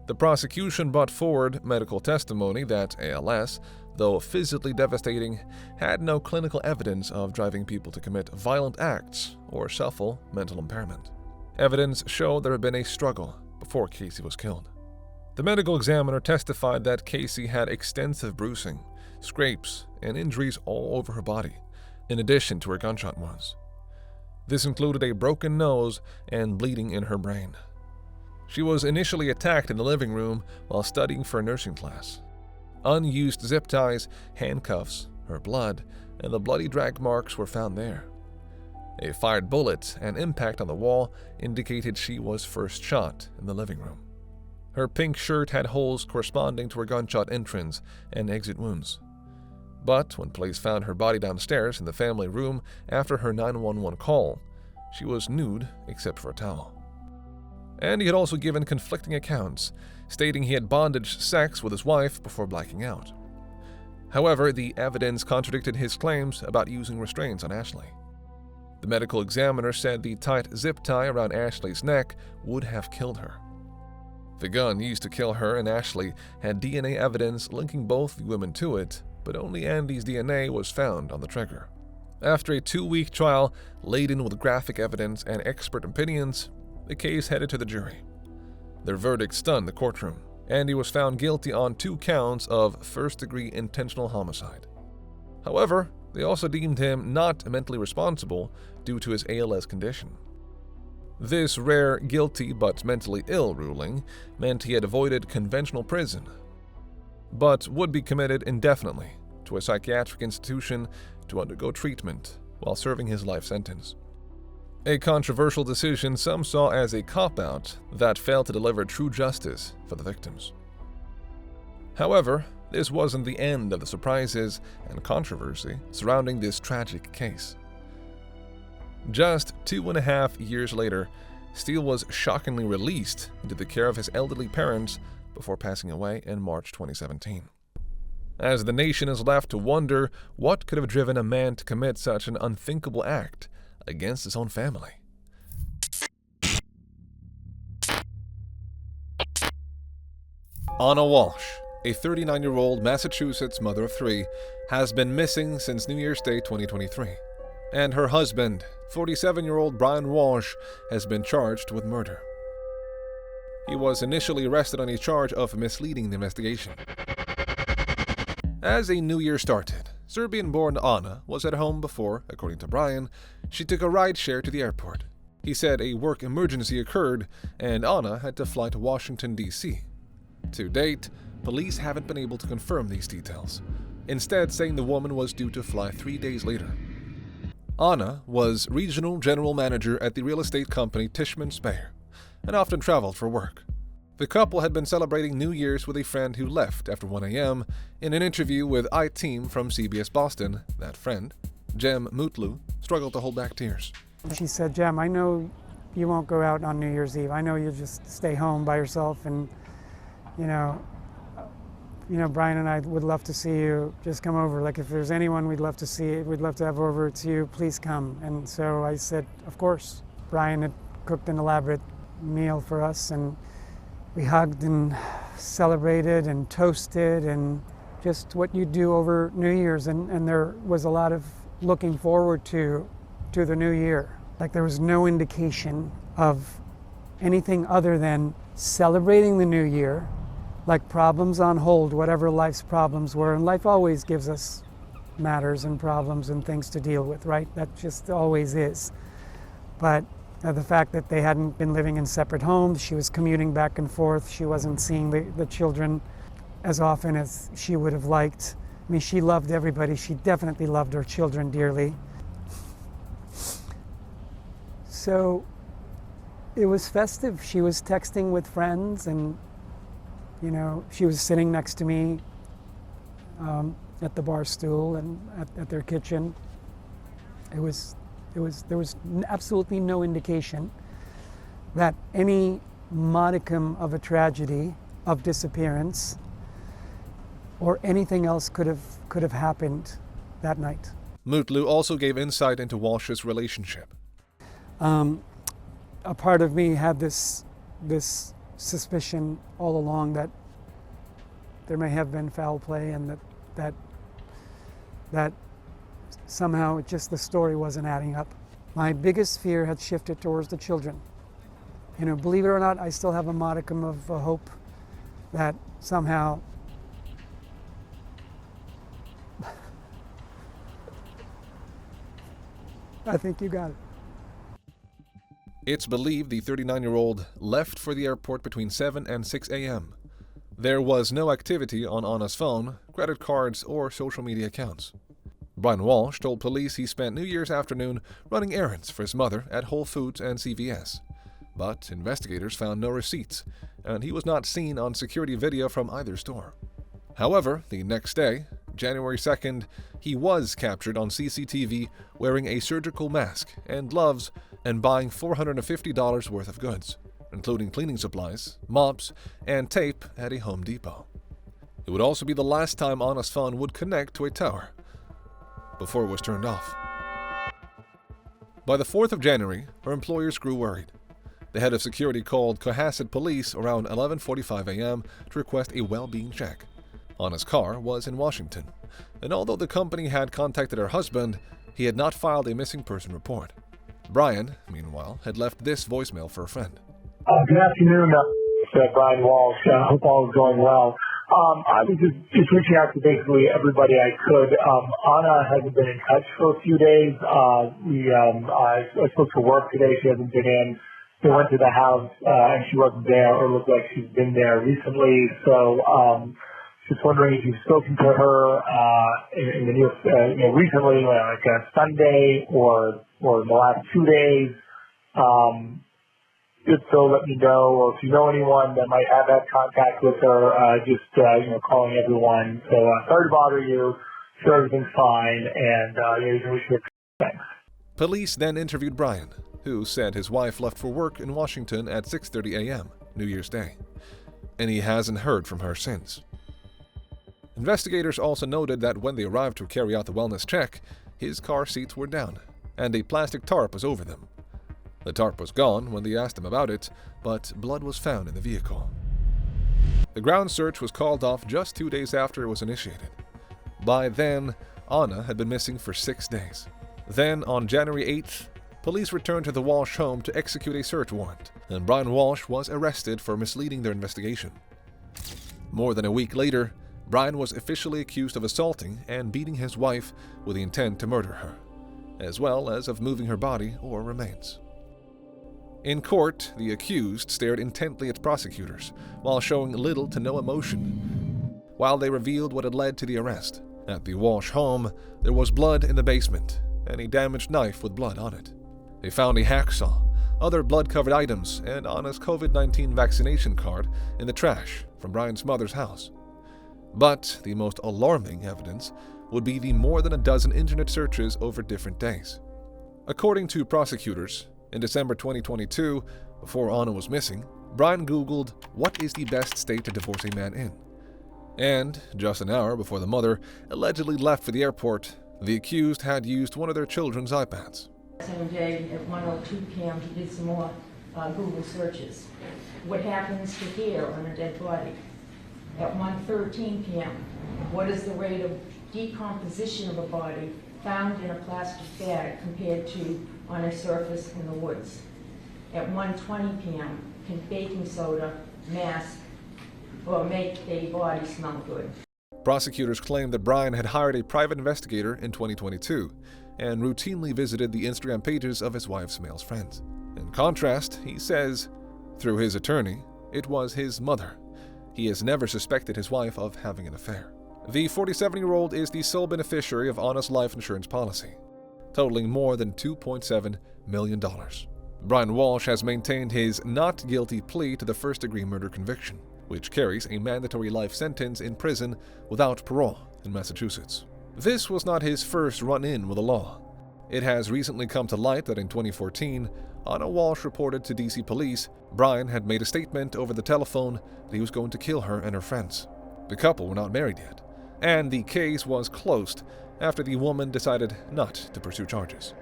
The prosecution brought forward medical testimony that ALS, though physically devastating, had no clinical evidence of driving people to commit violent acts or suffer mental impairment. Evidence showed there had been a struggle before Casey was killed. The medical examiner testified that Casey had extensive bruising, scrapes, and injuries all over her body, in addition to her gunshot wounds. This included a broken nose and bleeding in her brain. She was initially attacked in the living room while studying for a nursing class. Unused zip ties, handcuffs, her blood, and the bloody drag marks were found there. A fired bullet and impact on the wall indicated she was first shot in the living room. Her pink shirt had holes corresponding to her gunshot entrance and exit wounds. But when police found her body downstairs in the family room after her 911 call, she was nude except for a towel. Andy had also given conflicting accounts, stating he had bondage sex with his wife before blacking out. However, the evidence contradicted his claims about using restraints on Ashley. The medical examiner said the tight zip tie around Ashley's neck would have killed her. The gun used to kill her and Ashley had DNA evidence linking both the women to it, but only Andy's DNA was found on the trigger. After a 2-week trial laden with graphic evidence and expert opinions, the case headed to the jury. Their verdict stunned the courtroom. Andy was found guilty on 2 counts of first-degree intentional homicide. However, they also deemed him not mentally responsible due to his ALS condition. This rare guilty but mentally ill ruling meant he had avoided conventional prison, but would be committed indefinitely to a psychiatric institution to undergo treatment while serving his life sentence. A controversial decision some saw as a cop-out that failed to deliver true justice for the victims. However, this wasn't the end of the surprises and controversy surrounding this tragic case. Just 2.5 years later, Steele was shockingly released into the care of his elderly parents before passing away in March 2017. As the nation is left to wonder what could have driven a man to commit such an unthinkable act against his own family. Anna Walsh, a 39-year-old Massachusetts mother of 3, has been missing since New Year's Day 2023, and her husband, 47-year-old Brian Walsh, has been charged with murder. He was initially arrested on a charge of misleading the investigation. As a new year started, Serbian-born Anna was at home before, according to Brian, she took a rideshare to the airport. He said a work emergency occurred and Anna had to fly to Washington, D.C. To date, police haven't been able to confirm these details, instead saying the woman was due to fly 3 days later. Anna was regional general manager at the real estate company Tishman Speyer and often traveled for work. The couple had been celebrating New Year's with a friend who left after 1 a.m. In an interview with I-Team from CBS Boston, that friend, Jem Mutlu, struggled to hold back tears. She said, Jem, I know you won't go out on New Year's Eve. I know you'll just stay home by yourself, and you know, Brian and I would love to see you. Just come over. Like, if there's anyone we'd love to see, we'd love to have over, it's you. Please come. And so I said, of course. Brian had cooked an elaborate meal for us, and we hugged and celebrated and toasted, and just what you do over New Year's. And there was a lot of looking forward to the new year. Like, there was no indication of anything other than celebrating the new year, like problems on hold, whatever life's problems were. And life always gives us matters and problems and things to deal with, right? That just always is. But the fact that they hadn't been living in separate homes, she was commuting back and forth, she wasn't seeing the children as often as she would have liked. I mean, she loved everybody. She definitely loved her children dearly. So it was festive. She was texting with friends, and she was sitting next to me at the bar stool and at their kitchen. There was absolutely no indication that any modicum of a tragedy, of disappearance, or anything else could have happened that night. Mutlu also gave insight into Walsh's relationship. A part of me had this suspicion all along that there may have been foul play, and that somehow just the story wasn't adding up. My biggest fear had shifted towards the children. Believe it or not, I still have a modicum of hope that somehow I think you got it. It's believed the 39-year-old left for the airport between 7 and 6 a.m. There was no activity on Anna's phone, credit cards, or social media accounts. Brian Walsh told police he spent New Year's afternoon running errands for his mother at Whole Foods and CVS. But investigators found no receipts, and he was not seen on security video from either store. However, the next day, January 2nd, he was captured on CCTV wearing a surgical mask and gloves and buying $450 worth of goods, including cleaning supplies, mops, and tape at a Home Depot. It would also be the last time Anna's phone would connect to a tower before it was turned off. By the 4th of January, her employers grew worried. The head of security called Cohasset Police around 11:45 a.m. to request a well-being check. Anna's car was in Washington, and although the company had contacted her husband, he had not filed a missing person report. Brian, meanwhile, had left this voicemail for a friend. Good afternoon, Brian Walsh. Hope all is going well. I was just reaching out to basically everybody I could. Anna hasn't been in touch for a few days. I spoke to work today. She hasn't been in. We went to the house, and she wasn't there, or looked like she's been there recently. So, just wondering if you've spoken to her in the near, recently, like Sunday or in the last 2 days. If so, let me know. Or if you know anyone that might have had contact with her, just calling everyone. So sorry to bother you. Sure, everything's fine, and we should. Thanks. Police then interviewed Brian, who said his wife left for work in Washington at 6:30 a.m. New Year's Day, and he hasn't heard from her since. Investigators also noted that when they arrived to carry out the wellness check, his car seats were down, and a plastic tarp was over them. The tarp was gone when they asked him about it, but blood was found in the vehicle. The ground search was called off just 2 days after it was initiated. By then, Anna had been missing for 6 days. Then, on January 8th, police returned to the Walsh home to execute a search warrant, and Brian Walsh was arrested for misleading their investigation. More than a week later, Brian was officially accused of assaulting and beating his wife with the intent to murder her, as well as of moving her body or remains. In court, the accused stared intently at prosecutors while showing little to no emotion, while they revealed what had led to the arrest. At the Walsh home, there was blood in the basement and a damaged knife with blood on it. They found a hacksaw, other blood-covered items, and Anna's COVID-19 vaccination card in the trash from Brian's mother's house. But the most alarming evidence would be the more than a dozen internet searches over different days. According to prosecutors, in December 2022, before Anna was missing, Brian Googled, "What is the best state to divorce a man in?" And just an hour before the mother allegedly left for the airport, the accused had used one of their children's iPads. Same day at 1:02 p.m. he did some more Google searches. What happens to hair on a dead body? At 1:13 p.m., what is the rate of decomposition of a body found in a plastic bag compared to on a surface in the woods? At 1:20 p.m., can baking soda mask or make a body smell good? Prosecutors claimed that Brian had hired a private investigator in 2022 and routinely visited the Instagram pages of his wife's male friends. In contrast, he says, through his attorney, it was his mother. He has never suspected his wife of having an affair. The 47-year-old is the sole beneficiary of Anna's life insurance policy, totaling more than $2.7 million. Brian Walsh has maintained his not guilty plea to the first-degree murder conviction, which carries a mandatory life sentence in prison without parole in Massachusetts. This was not his first run-in with the law. It has recently come to light that in 2014, Anna Walsh reported to DC police Brian had made a statement over the telephone that he was going to kill her and her friends. The couple were not married yet, and the case was closed after the woman decided not to pursue charges.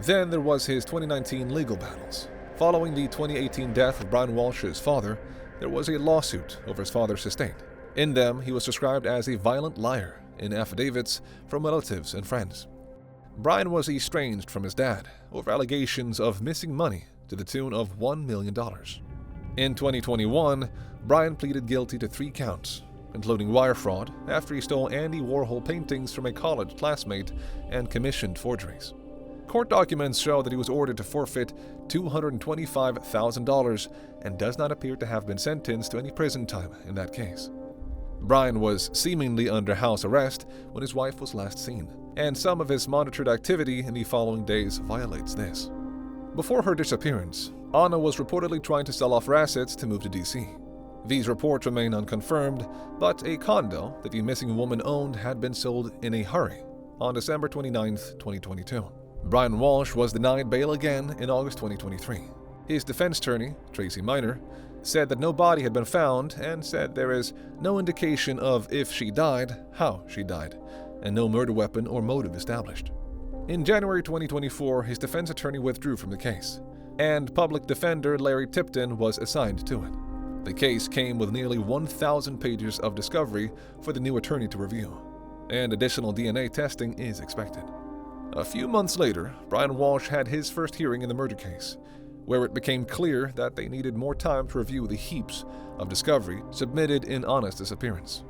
Then there was his 2019 legal battles. Following the 2018 death of Brian Walsh's father, there was a lawsuit over his father's estate. In them, he was described as a violent liar in affidavits from relatives and friends. Brian was estranged from his dad over allegations of missing money to the tune of $1 million. In 2021, Brian pleaded guilty to 3 counts, including wire fraud after he stole Andy Warhol paintings from a college classmate and commissioned forgeries. Court documents show that he was ordered to forfeit $225,000 and does not appear to have been sentenced to any prison time in that case. Brian was seemingly under house arrest when his wife was last seen, and some of his monitored activity in the following days violates this. Before her disappearance, Anna was reportedly trying to sell off her assets to move to DC. These reports remain unconfirmed, but a condo that the missing woman owned had been sold in a hurry on December 29, 2022. Brian Walsh was denied bail again in August 2023. His defense attorney, Tracy Minor, said that no body had been found and said there is no indication of if she died, how she died, and no murder weapon or motive established. In January 2024, his defense attorney withdrew from the case, and public defender Larry Tipton was assigned to it. The case came with nearly 1,000 pages of discovery for the new attorney to review, and additional DNA testing is expected. A few months later, Brian Walsh had his first hearing in the murder case, where it became clear that they needed more time to review the heaps of discovery submitted in Anna's disappearance.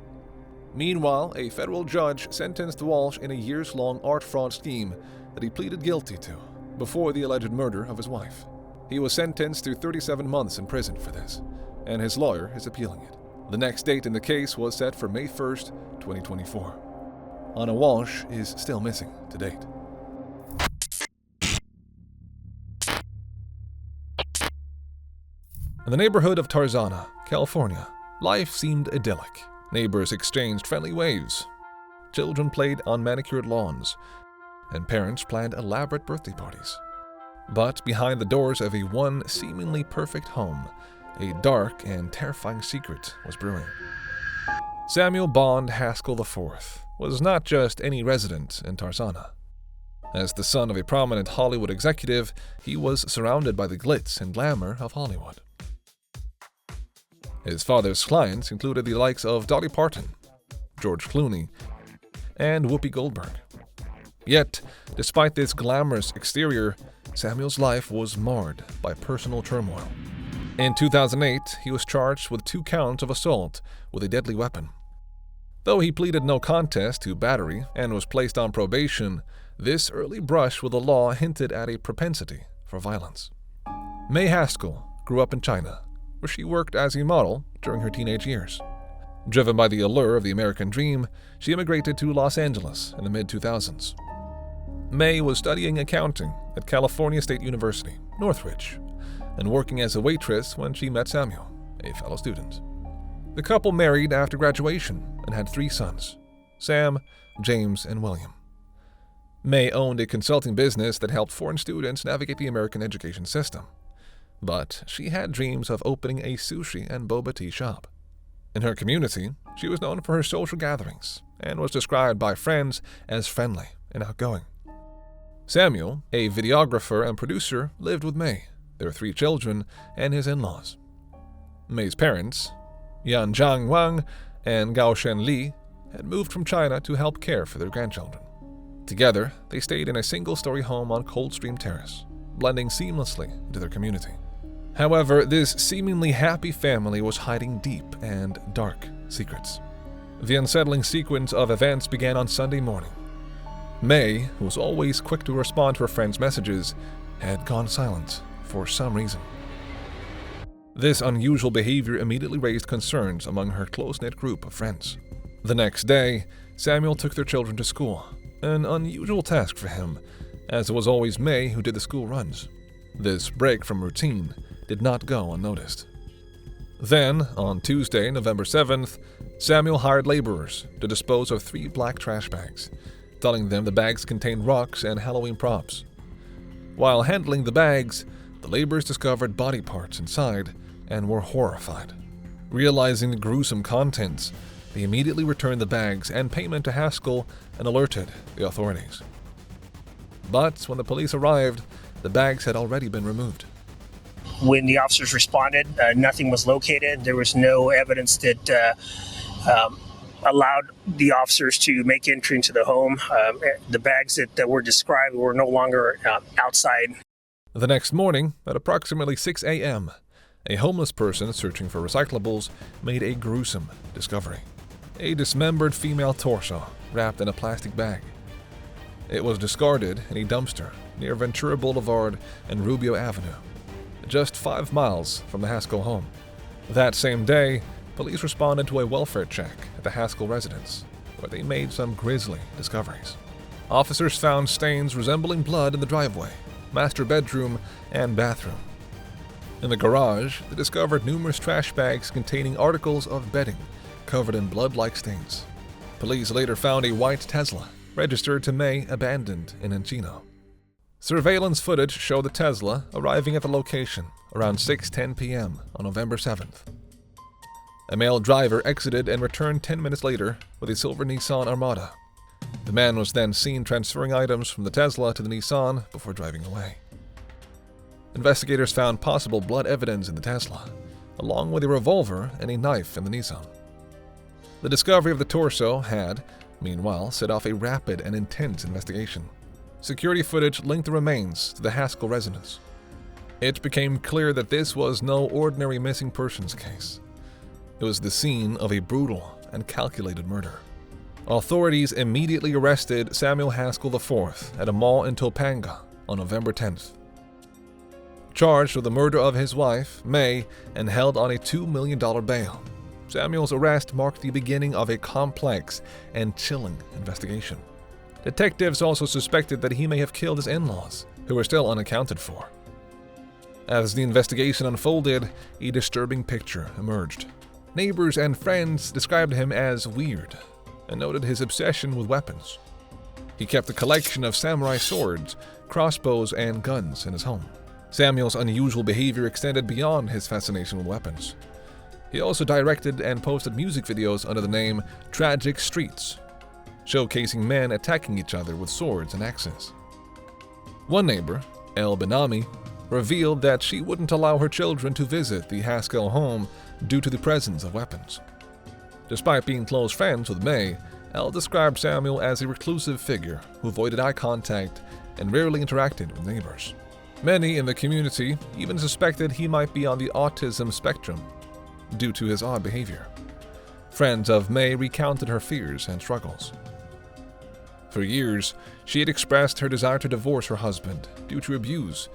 Meanwhile, a federal judge sentenced Walsh in a years-long art fraud scheme that he pleaded guilty to before the alleged murder of his wife. He was sentenced to 37 months in prison for this, and his lawyer is appealing it. The next date in the case was set for May 1st, 2024. Anna Walsh is still missing to date. In the neighborhood of Tarzana, California, life seemed idyllic. Neighbors exchanged friendly waves. Children played on manicured lawns, and parents planned elaborate birthday parties. But behind the doors of a one seemingly perfect home, a dark and terrifying secret was brewing. Samuel Bond Haskell IV was not just any resident in Tarzana. As the son of a prominent Hollywood executive, he was surrounded by the glitz and glamour of Hollywood. His father's clients included the likes of Dolly Parton, George Clooney, and Whoopi Goldberg. Yet, despite this glamorous exterior, Samuel's life was marred by personal turmoil. In 2008, he was charged with 2 counts of assault with a deadly weapon. Though he pleaded no contest to battery and was placed on probation, this early brush with the law hinted at a propensity for violence. May Haskell grew up in China, where she worked as a model during her teenage years. Driven by the allure of the American dream, she immigrated to Los Angeles in the mid-2000s. May was studying accounting at California State University, Northridge, and working as a waitress when she met Samuel, a fellow student. The couple married after graduation and had 3 sons, Sam, James, and William. May owned a consulting business that helped foreign students navigate the American education system, but she had dreams of opening a sushi and boba tea shop. In her community, she was known for her social gatherings and was described by friends as friendly and outgoing. Samuel, a videographer and producer, lived with May, their 3 children, and his in-laws. May's parents, Yan Zhang Wang and Gao Shen Li, had moved from China to help care for their grandchildren. Together, they stayed in a single-story home on Coldstream Terrace, blending seamlessly into their community. However, this seemingly happy family was hiding deep and dark secrets. The unsettling sequence of events began on Sunday morning. May, who was always quick to respond to her friends' messages, had gone silent for some reason. This unusual behavior immediately raised concerns among her close-knit group of friends. The next day, Samuel took their children to school, an unusual task for him, as it was always May who did the school runs. This break from routine did not go unnoticed. Then, on Tuesday, November 7th, Samuel hired laborers to dispose of 3 black trash bags, telling them the bags contained rocks and Halloween props. While handling the bags, the laborers discovered body parts inside and were horrified. Realizing the gruesome contents, they immediately returned the bags and payment to Haskell and alerted the authorities. But when the police arrived, the bags had already been removed. When the officers responded, nothing was located. There was no evidence that allowed the officers to make entry into the home. The bags that were described were no longer outside. The next morning, at approximately 6 a.m., a homeless person searching for recyclables made a gruesome discovery: a dismembered female torso wrapped in a plastic bag. It was discarded in a dumpster near Ventura Boulevard and Rubio Avenue, just 5 miles from the Haskell home. That same day, police responded to a welfare check at the Haskell residence, where they made some grisly discoveries. Officers found stains resembling blood in the driveway, master bedroom, and bathroom. In the garage, they discovered numerous trash bags containing articles of bedding covered in blood-like stains. Police later found a white Tesla, registered to May, abandoned in Encino. Surveillance footage showed the Tesla arriving at the location around 6:10 p.m. on November 7th. A male driver exited and returned 10 minutes later with a silver Nissan Armada. The man was then seen transferring items from the Tesla to the Nissan before driving away. Investigators found possible blood evidence in the Tesla, along with a revolver and a knife in the Nissan. The discovery of the torso had, meanwhile, set off a rapid and intense investigation. Security footage linked the remains to the Haskell residence. It became clear that this was no ordinary missing persons case. It was the scene of a brutal and calculated murder. Authorities immediately arrested Samuel Haskell IV at a mall in Topanga on November 10th. Charged with the murder of his wife, May, and held on a $2 million bail, Samuel's arrest marked the beginning of a complex and chilling investigation. Detectives also suspected that he may have killed his in-laws, who were still unaccounted for. As the investigation unfolded, a disturbing picture emerged. Neighbors and friends described him as weird and noted his obsession with weapons. He kept a collection of samurai swords, crossbows, and guns in his home. Samuel's unusual behavior extended beyond his fascination with weapons. He also directed and posted music videos under the name Tragic Streets, showcasing men attacking each other with swords and axes. One neighbor, El Benami, revealed that she wouldn't allow her children to visit the Haskell home due to the presence of weapons. Despite being close friends with May, El described Samuel as a reclusive figure who avoided eye contact and rarely interacted with neighbors. Many in the community even suspected he might be on the autism spectrum due to his odd behavior. Friends of May recounted her fears and struggles. For years, she had expressed her desire to divorce her husband due to abuse,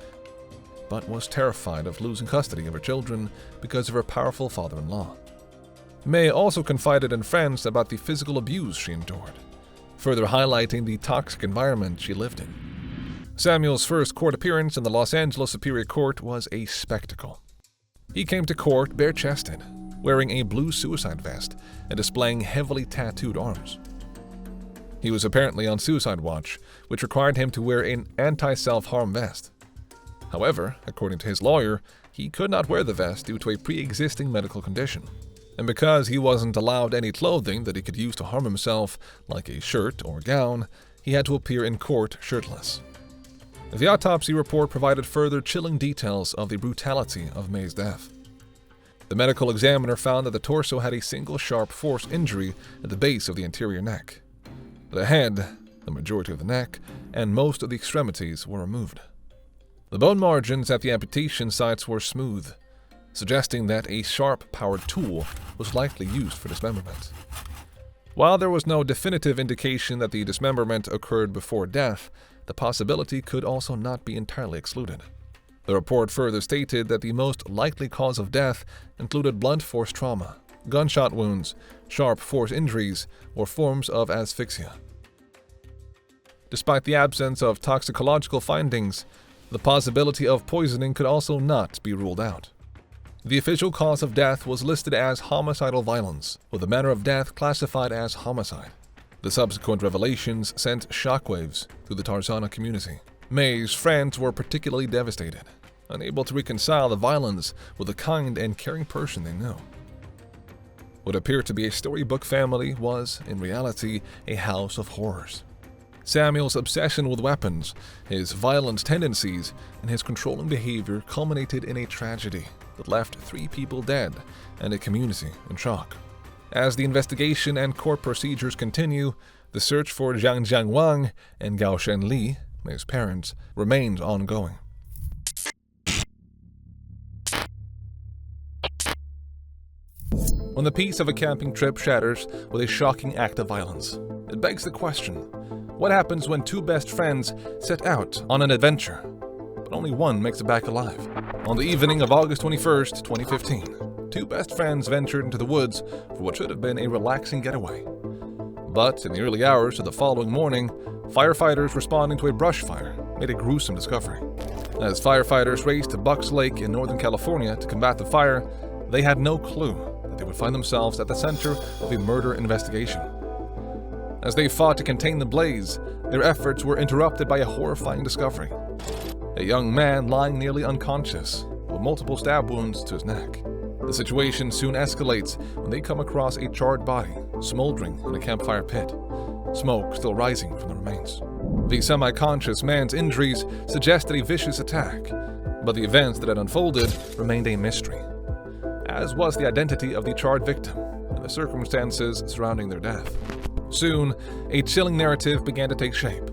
but was terrified of losing custody of her children because of her powerful father-in-law. May also confided in friends about the physical abuse she endured, further highlighting the toxic environment she lived in. Samuel's first court appearance in the Los Angeles Superior Court was a spectacle. He came to court bare-chested, wearing a blue suicide vest and displaying heavily tattooed arms. He was apparently on suicide watch, which required him to wear an anti-self-harm vest. However, according to his lawyer, he could not wear the vest due to a pre-existing medical condition. And because he wasn't allowed any clothing that he could use to harm himself, like a shirt or gown, he had to appear in court shirtless. The autopsy report provided further chilling details of the brutality of May's death. The medical examiner found that the torso had a single sharp force injury at the base of the anterior neck. The head, the majority of the neck, and most of the extremities were removed. The bone margins at the amputation sites were smooth, suggesting that a sharp-powered tool was likely used for dismemberment. While there was no definitive indication that the dismemberment occurred before death, the possibility could also not be entirely excluded. The report further stated that the most likely cause of death included blunt force trauma, gunshot wounds, sharp force injuries, or forms of asphyxia. Despite the absence of toxicological findings, the possibility of poisoning could also not be ruled out. The official cause of death was listed as homicidal violence, with the manner of death classified as homicide. The subsequent revelations sent shockwaves through the Tarzana community. May's friends were particularly devastated, unable to reconcile the violence with the kind and caring person they knew. What appeared to be a storybook family was, in reality, a house of horrors. Samuel's obsession with weapons, his violent tendencies, and his controlling behavior culminated in a tragedy that left 3 people dead and a community in shock. As the investigation and court procedures continue, the search for Jiang Wang and Gao Shen Li, May's parents, remains ongoing. When the peace of a camping trip shatters with a shocking act of violence, it begs the question, what happens when 2 best friends set out on an adventure, but only one makes it back alive? On the evening of August 21st, 2015, 2 best friends ventured into the woods for what should have been a relaxing getaway. But in the early hours of the following morning, firefighters responding to a brush fire made a gruesome discovery. As firefighters raced to Bucks Lake in Northern California to combat the fire, they had no clue that they would find themselves at the center of a murder investigation. As they fought to contain the blaze, their efforts were interrupted by a horrifying discovery. A young man lying nearly unconscious, with multiple stab wounds to his neck. The situation soon escalates when they come across a charred body, smoldering in a campfire pit, smoke still rising from the remains. The semi-conscious man's injuries suggested a vicious attack, but the events that had unfolded remained a mystery, as was the identity of the charred victim and the circumstances surrounding their death. Soon, a chilling narrative began to take shape,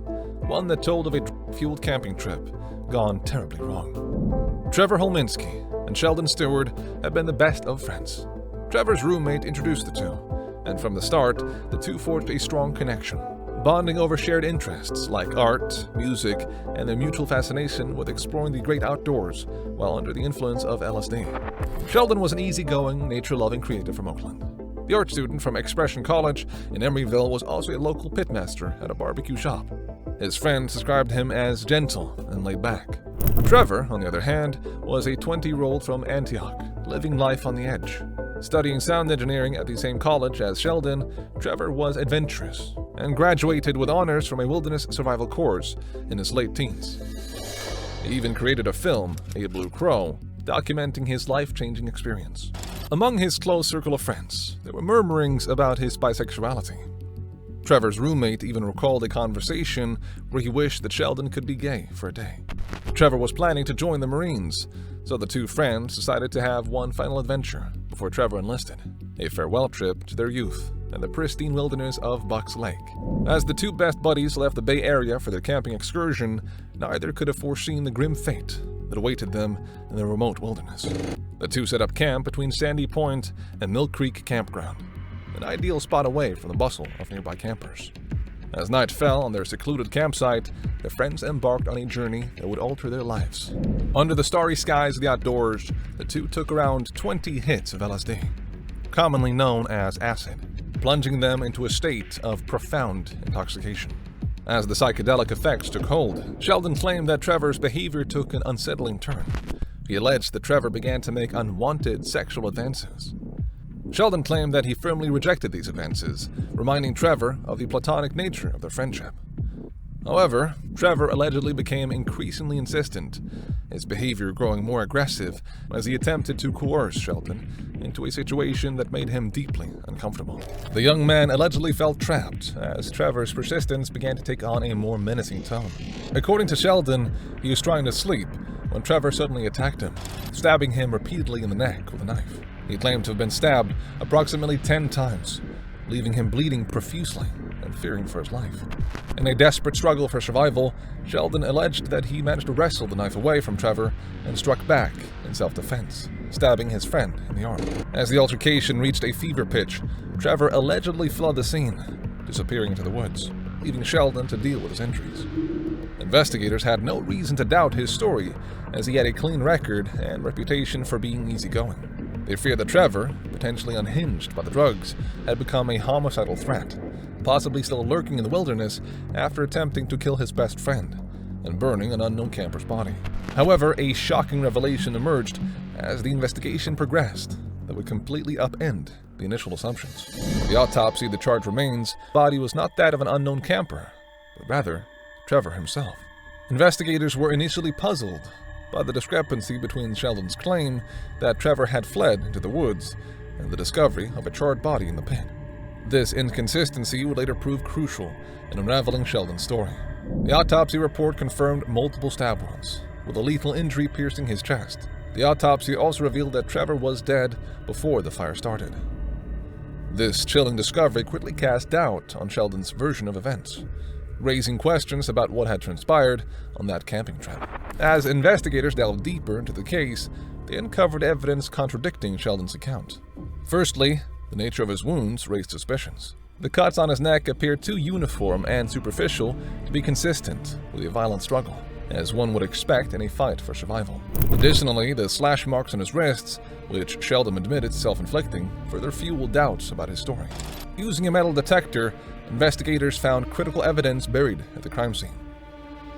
one that told of a fueled camping trip gone terribly wrong. Trevor Holminski and Sheldon Stewart had been the best of friends. Trevor's roommate introduced the two, and from the start, the two forged a strong connection, bonding over shared interests like art, music, and their mutual fascination with exploring the great outdoors while under the influence of LSD. Sheldon was an easygoing, nature-loving creative from Oakland. The art student from Expression College in Emeryville was also a local pitmaster at a barbecue shop. His friends described him as gentle and laid back. Trevor, on the other hand, was a 20-year-old from Antioch, living life on the edge. Studying sound engineering at the same college as Sheldon, Trevor was adventurous and graduated with honors from a wilderness survival course in his late teens. He even created a film, A Blue Crow, documenting his life-changing experience. Among his close circle of friends, there were murmurings about his bisexuality. Trevor's roommate even recalled a conversation where he wished that Sheldon could be gay for a day. Trevor was planning to join the Marines, so the two friends decided to have one final adventure before Trevor enlisted, a farewell trip to their youth and the pristine wilderness of Bucks Lake. As the two best buddies left the Bay Area for their camping excursion, neither could have foreseen the grim fate that awaited them in the remote wilderness. The two set up camp between Sandy Point and Mill Creek Campground, an ideal spot away from the bustle of nearby campers. As night fell on their secluded campsite, their friends embarked on a journey that would alter their lives. Under the starry skies of the outdoors, the two took around 20 hits of LSD, commonly known as acid, plunging them into a state of profound intoxication. As the psychedelic effects took hold, Sheldon claimed that Trevor's behavior took an unsettling turn. He alleged that Trevor began to make unwanted sexual advances. Sheldon claimed that he firmly rejected these advances, reminding Trevor of the platonic nature of their friendship. However, Trevor allegedly became increasingly insistent, his behavior growing more aggressive as he attempted to coerce Sheldon into a situation that made him deeply uncomfortable. The young man allegedly felt trapped as Trevor's persistence began to take on a more menacing tone. According to Sheldon, he was trying to sleep when Trevor suddenly attacked him, stabbing him repeatedly in the neck with a knife. He claimed to have been stabbed approximately 10 times, leaving him bleeding profusely and fearing for his life. In a desperate struggle for survival, Sheldon alleged that he managed to wrestle the knife away from Trevor and struck back in self-defense, stabbing his friend in the arm. As the altercation reached a fever pitch, Trevor allegedly fled the scene, disappearing into the woods, leaving Sheldon to deal with his injuries. Investigators had no reason to doubt his story, as he had a clean record and reputation for being easygoing. They feared that Trevor, potentially unhinged by the drugs, had become a homicidal threat, possibly still lurking in the wilderness after attempting to kill his best friend and burning an unknown camper's body. However, a shocking revelation emerged as the investigation progressed that would completely upend the initial assumptions. The autopsy of the charred remains body was not that of an unknown camper, but rather Trevor himself. Investigators were initially puzzled by the discrepancy between Sheldon's claim that Trevor had fled into the woods and the discovery of a charred body in the pit. This inconsistency would later prove crucial in unraveling Sheldon's story. The autopsy report confirmed multiple stab wounds, with a lethal injury piercing his chest. The autopsy also revealed that Trevor was dead before the fire started. This chilling discovery quickly cast doubt on Sheldon's version of events, raising questions about what had transpired on that camping trip. As investigators delved deeper into the case, they uncovered evidence contradicting Sheldon's account. Firstly, the nature of his wounds raised suspicions. The cuts on his neck appeared too uniform and superficial to be consistent with a violent struggle, as one would expect in a fight for survival. Additionally, the slash marks on his wrists, which Sheldon admitted self-inflicting, further fueled doubts about his story. Using a metal detector, investigators found critical evidence buried at the crime scene: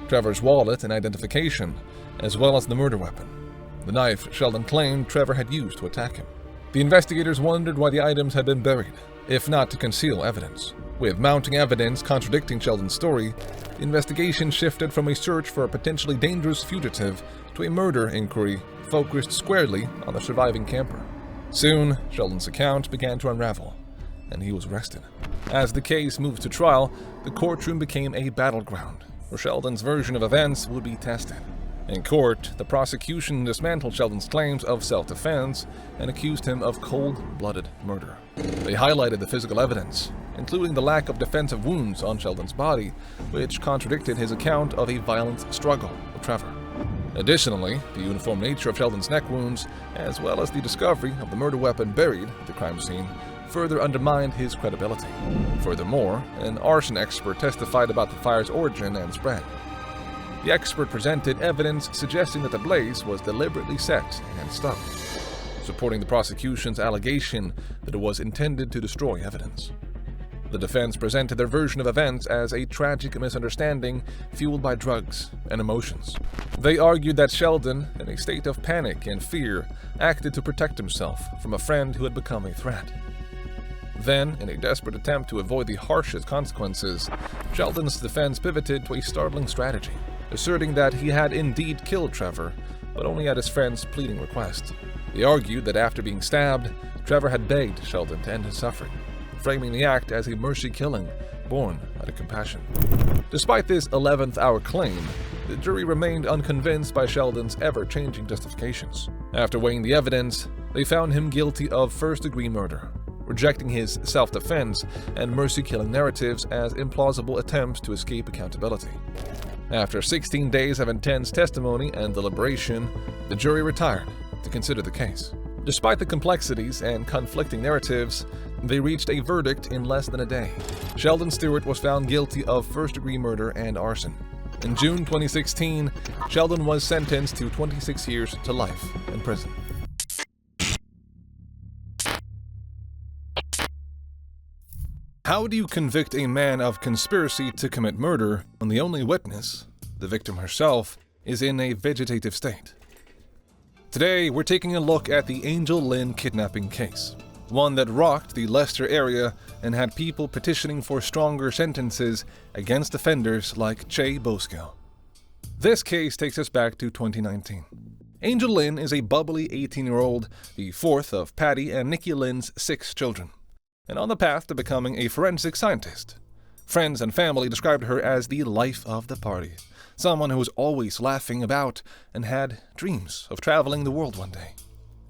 Trevor's wallet and identification, as well as the murder weapon, the knife Sheldon claimed Trevor had used to attack him. The investigators wondered why the items had been buried, if not to conceal evidence. With mounting evidence contradicting Sheldon's story, the investigation shifted from a search for a potentially dangerous fugitive to a murder inquiry focused squarely on the surviving camper. Soon, Sheldon's account began to unravel, and he was arrested. As the case moved to trial, the courtroom became a battleground, where Sheldon's version of events would be tested. In court, the prosecution dismantled Sheldon's claims of self-defense and accused him of cold-blooded murder. They highlighted the physical evidence, including the lack of defensive wounds on Sheldon's body, which contradicted his account of a violent struggle with Trevor. Additionally, the uniform nature of Sheldon's neck wounds, as well as the discovery of the murder weapon buried at the crime scene, further undermined his credibility. Furthermore, an arson expert testified about the fire's origin and spread. The expert presented evidence suggesting that the blaze was deliberately set and stoked, supporting the prosecution's allegation that it was intended to destroy evidence. The defense presented their version of events as a tragic misunderstanding fueled by drugs and emotions. They argued that Sheldon, in a state of panic and fear, acted to protect himself from a friend who had become a threat. Then, in a desperate attempt to avoid the harshest consequences, Sheldon's defense pivoted to a startling strategy, asserting that he had indeed killed Trevor, but only at his friend's pleading request. They argued that after being stabbed, Trevor had begged Sheldon to end his suffering, framing the act as a mercy killing born out of compassion. Despite this 11th-hour claim, the jury remained unconvinced by Sheldon's ever-changing justifications. After weighing the evidence, they found him guilty of first-degree murder, rejecting his self-defense and mercy-killing narratives as implausible attempts to escape accountability. After 16 days of intense testimony and deliberation, the jury retired to consider the case. Despite the complexities and conflicting narratives, they reached a verdict in less than a day. Sheldon Stewart was found guilty of first-degree murder and arson. In June 2016, Sheldon was sentenced to 26 years to life in prison. How do you convict a man of conspiracy to commit murder when the only witness, the victim herself, is in a vegetative state? Today, we're taking a look at the Angel Lynn kidnapping case, one that rocked the Lecter area and had people petitioning for stronger sentences against offenders like Che Bosco. This case takes us back to 2019. Angel Lynn is a bubbly 18-year-old, the fourth of Patty and Nikki Lynn's 6 children, and on the path to becoming a forensic scientist. Friends and family described her as the life of the party, someone who was always laughing about and had dreams of traveling the world one day.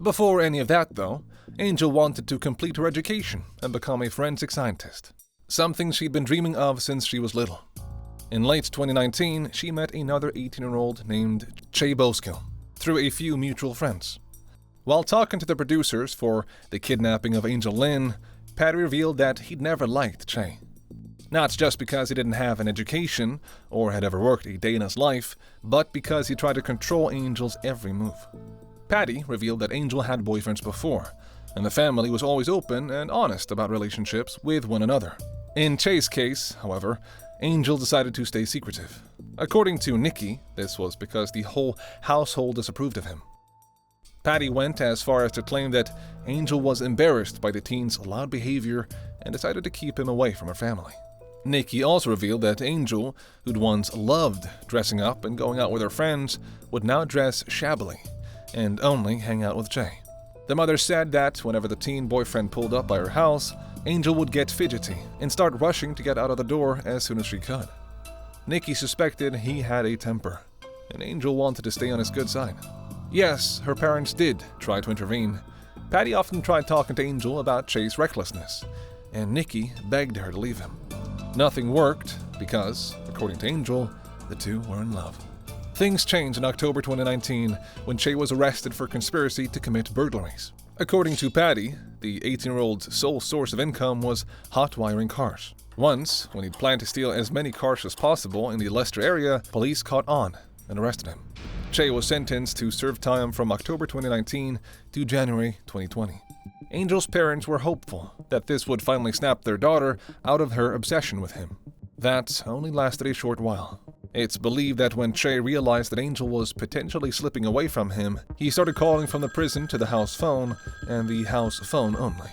Before any of that, though, Angel wanted to complete her education and become a forensic scientist, something she'd been dreaming of since she was little. In late 2019, she met another 18-year-old named Che Bosco through a few mutual friends. While talking to the producers for the kidnapping of Angel Lynn, Patty revealed that he'd never liked Che. Not just because he didn't have an education or had ever worked a day in his life, but because he tried to control Angel's every move. Patty revealed that Angel had boyfriends before, and the family was always open and honest about relationships with one another. In Che's case, however, Angel decided to stay secretive. According to Nikki, this was because the whole household disapproved of him. Patty went as far as to claim that Angel was embarrassed by the teen's loud behavior and decided to keep him away from her family. Nikki also revealed that Angel, who'd once loved dressing up and going out with her friends, would now dress shabbily and only hang out with Che. The mother said that whenever the teen boyfriend pulled up by her house, Angel would get fidgety and start rushing to get out of the door as soon as she could. Nikki suspected he had a temper, and Angel wanted to stay on his good side. Yes, her parents did try to intervene. Patty often tried talking to Angel about Che's recklessness, and Nikki begged her to leave him. Nothing worked because, according to Angel, the two were in love. Things changed in October 2019 when Che was arrested for conspiracy to commit burglaries. According to Patty, the 18-year-old's sole source of income was hot wiring cars. Once, when he'd planned to steal as many cars as possible in the Lecter area, police caught on and arrested him. Che was sentenced to serve time from October 2019 to January 2020. Angel's parents were hopeful that this would finally snap their daughter out of her obsession with him. That only lasted a short while. It's believed that when Che realized that Angel was potentially slipping away from him, he started calling from the prison to the house phone and the house phone only.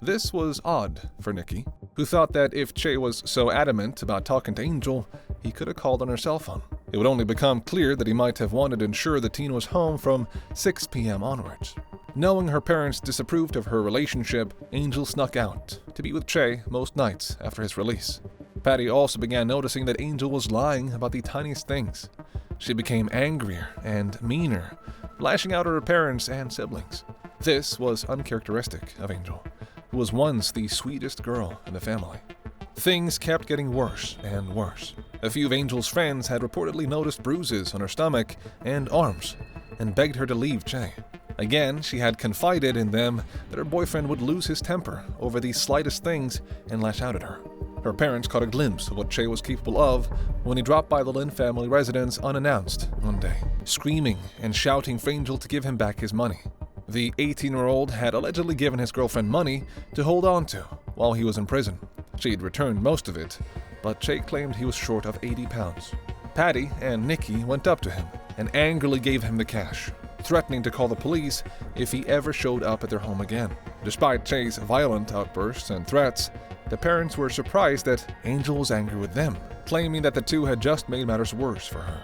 This was odd for Nikki, who thought that if Che was so adamant about talking to Angel, he could have called on her cell phone. It would only become clear that he might have wanted to ensure the teen was home from 6 p.m. onwards. Knowing her parents disapproved of her relationship, Angel snuck out to be with Che most nights after his release. Patty also began noticing that Angel was lying about the tiniest things. She became angrier and meaner, lashing out at her parents and siblings. This was uncharacteristic of Angel, who was once the sweetest girl in the family. Things kept getting worse and worse. A few of Angel's friends had reportedly noticed bruises on her stomach and arms and begged her to leave Che. Again, she had confided in them that her boyfriend would lose his temper over the slightest things and lash out at her. Her parents caught a glimpse of what Che was capable of when he dropped by the Lynn family residence unannounced one day, screaming and shouting for Angel to give him back his money. The 18-year-old had allegedly given his girlfriend money to hold on to while he was in prison. She'd returned most of it, but Che claimed he was short of 80 pounds. Patty and Nikki went up to him and angrily gave him the cash, threatening to call the police if he ever showed up at their home again. Despite Che's violent outbursts and threats, the parents were surprised that Angel was angry with them, claiming that the two had just made matters worse for her.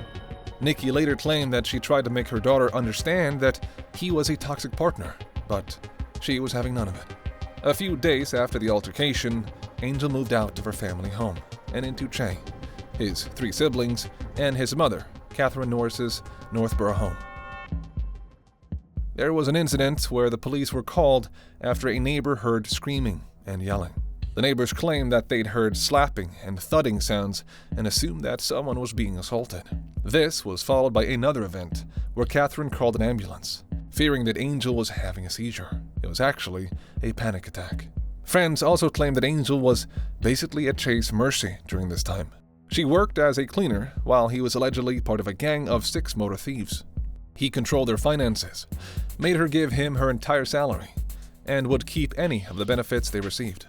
Nikki later claimed that she tried to make her daughter understand that he was a toxic partner, but she was having none of it. A few days after the altercation, Angel moved out of her family home and into Che, his 3 siblings, and his mother, Katherine Norris's Northborough home. There was an incident where the police were called after a neighbor heard screaming and yelling. The neighbors claimed that they'd heard slapping and thudding sounds and assumed that someone was being assaulted. This was followed by another event where Katherine called an ambulance, fearing that Angel was having a seizure. It was actually a panic attack. Friends also claimed that Angel was basically at Che's mercy during this time. She worked as a cleaner while he was allegedly part of a gang of 6 motor thieves. He controlled their finances, made her give him her entire salary, and would keep any of the benefits they received.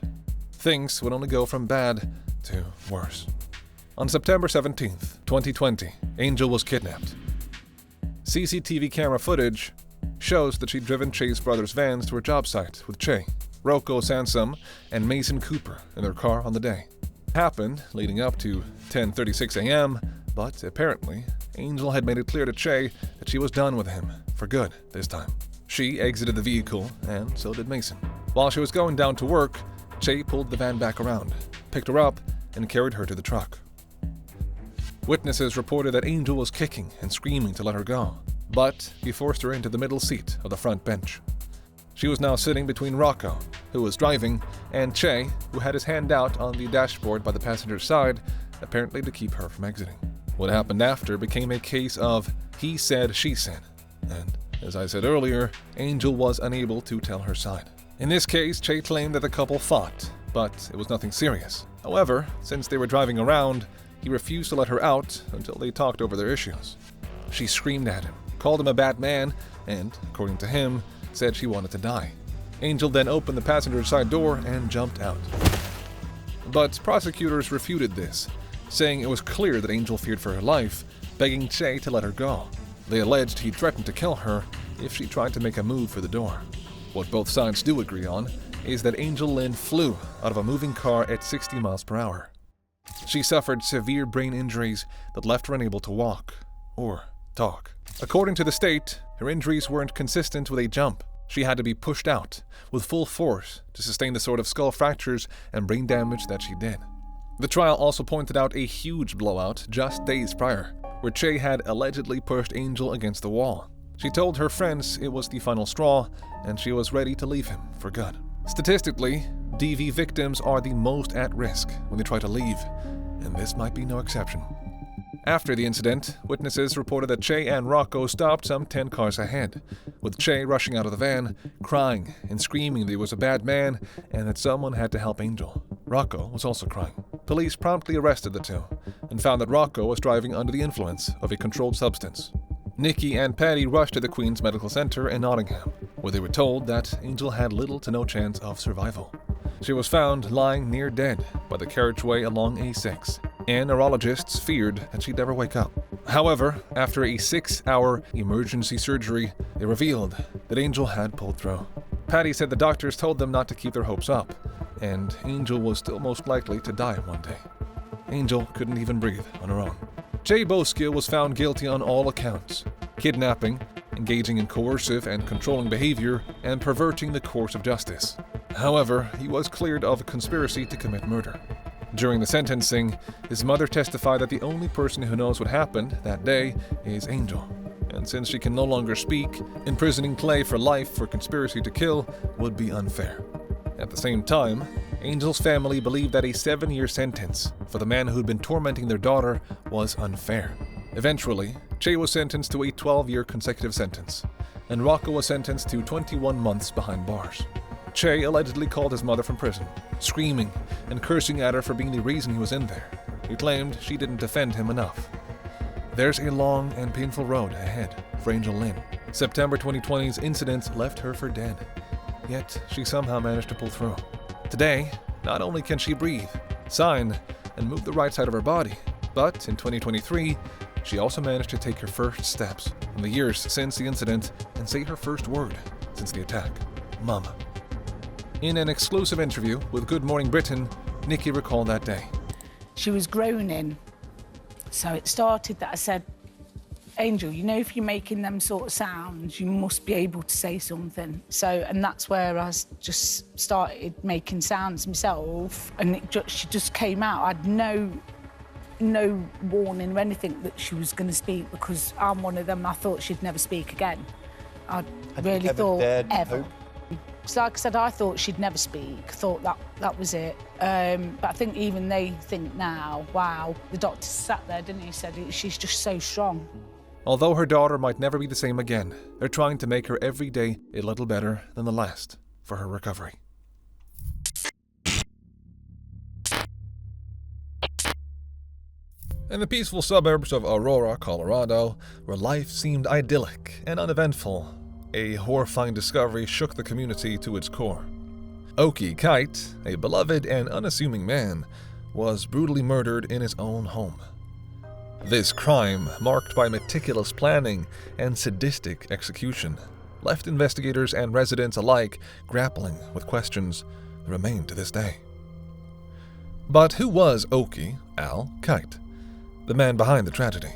things would only go from bad to worse. On September 17th, 2020, Angel was kidnapped. CCTV camera footage shows that she'd driven Che's brother's vans to her job site with Che, Rocco Sansom, and Mason Cooper in their car on the day. It happened leading up to 10:36 a.m., but apparently, Angel had made it clear to Che that she was done with him for good this time. She exited the vehicle, and so did Mason. While she was going down to work, Che pulled the van back around, picked her up, and carried her to the truck. Witnesses reported that Angel was kicking and screaming to let her go, but he forced her into the middle seat of the front bench. She was now sitting between Rocco, who was driving, and Che, who had his hand out on the dashboard by the passenger's side, apparently to keep her from exiting. What happened after became a case of he said, she said, and as I said earlier, Angel was unable to tell her side. In this case, Che claimed that the couple fought, but it was nothing serious. However, since they were driving around, he refused to let her out until they talked over their issues. She screamed at him, called him a bad man, and, according to him, said she wanted to die. Angel then opened the passenger's side door and jumped out. But prosecutors refuted this, saying it was clear that Angel feared for her life, begging Che to let her go. They alleged he threatened to kill her if she tried to make a move for the door. What both sides do agree on is that Angel Lynn flew out of a moving car at 60 miles per hour. She suffered severe brain injuries that left her unable to walk or talk. According to the state, her injuries weren't consistent with a jump. She had to be pushed out with full force to sustain the sort of skull fractures and brain damage that she did. The trial also pointed out a huge blowout just days prior, where Che had allegedly pushed Angel against the wall. She told her friends it was the final straw, and she was ready to leave him for good. Statistically, DV victims are the most at risk when they try to leave, and this might be no exception. After the incident, witnesses reported that Che and Rocco stopped some 10 cars ahead, with Che rushing out of the van, crying and screaming that he was a bad man and that someone had to help Angel. Rocco was also crying. Police promptly arrested the two and found that Rocco was driving under the influence of a controlled substance. Nikki and Patty rushed to the Queen's Medical Center in Nottingham, where they were told that Angel had little to no chance of survival. She was found lying near dead by the carriageway along A6, and neurologists feared that she'd never wake up. However, after a 6-hour emergency surgery, they revealed that Angel had pulled through. Patty said the doctors told them not to keep their hopes up, and Angel was still most likely to die one day. Angel couldn't even breathe on her own. Jay Boskill was found guilty on all accounts: kidnapping, engaging in coercive and controlling behavior, and perverting the course of justice. However, he was cleared of conspiracy to commit murder. During the sentencing, his mother testified that the only person who knows what happened that day is Angel. And since she can no longer speak, imprisoning Clay for life for conspiracy to kill would be unfair. At the same time, Angel's family believed that a 7-year sentence for the man who'd been tormenting their daughter was unfair. Eventually, Che was sentenced to a 12-year consecutive sentence, and Rocco was sentenced to 21 months behind bars. Che allegedly called his mother from prison, screaming and cursing at her for being the reason he was in there. He claimed she didn't defend him enough. There's a long and painful road ahead for Angel Lynn. September 2020's incident left her for dead, yet she somehow managed to pull through. Today, not only can she breathe, sign, and move the right side of her body, but in 2023, she also managed to take her first steps in the years since the incident and say her first word since the attack: Mama. In an exclusive interview with Good Morning Britain, Nikki recalled that day. She was groaning, so it started that I said, Angel, you know, if you're making them sort of sounds, you must be able to say something. And that's where I just started making sounds myself, and she just came out. I had no warning or anything that she was going to speak, because I'm one of them. I thought she'd never speak again. I really thought ever. So like I said, I thought she'd never speak. I thought that was it. But I think even they think now, wow, the doctor sat there, didn't he? Said she's just so strong. Although her daughter might never be the same again, they're trying to make her every day a little better than the last for her recovery. In the peaceful suburbs of Aurora, Colorado, where life seemed idyllic and uneventful, a horrifying discovery shook the community to its core. Oki Kite, a beloved and unassuming man, was brutally murdered in his own home. This crime, marked by meticulous planning and sadistic execution, left investigators and residents alike grappling with questions that remain to this day. But who was Oki Al Kite, the man behind the tragedy?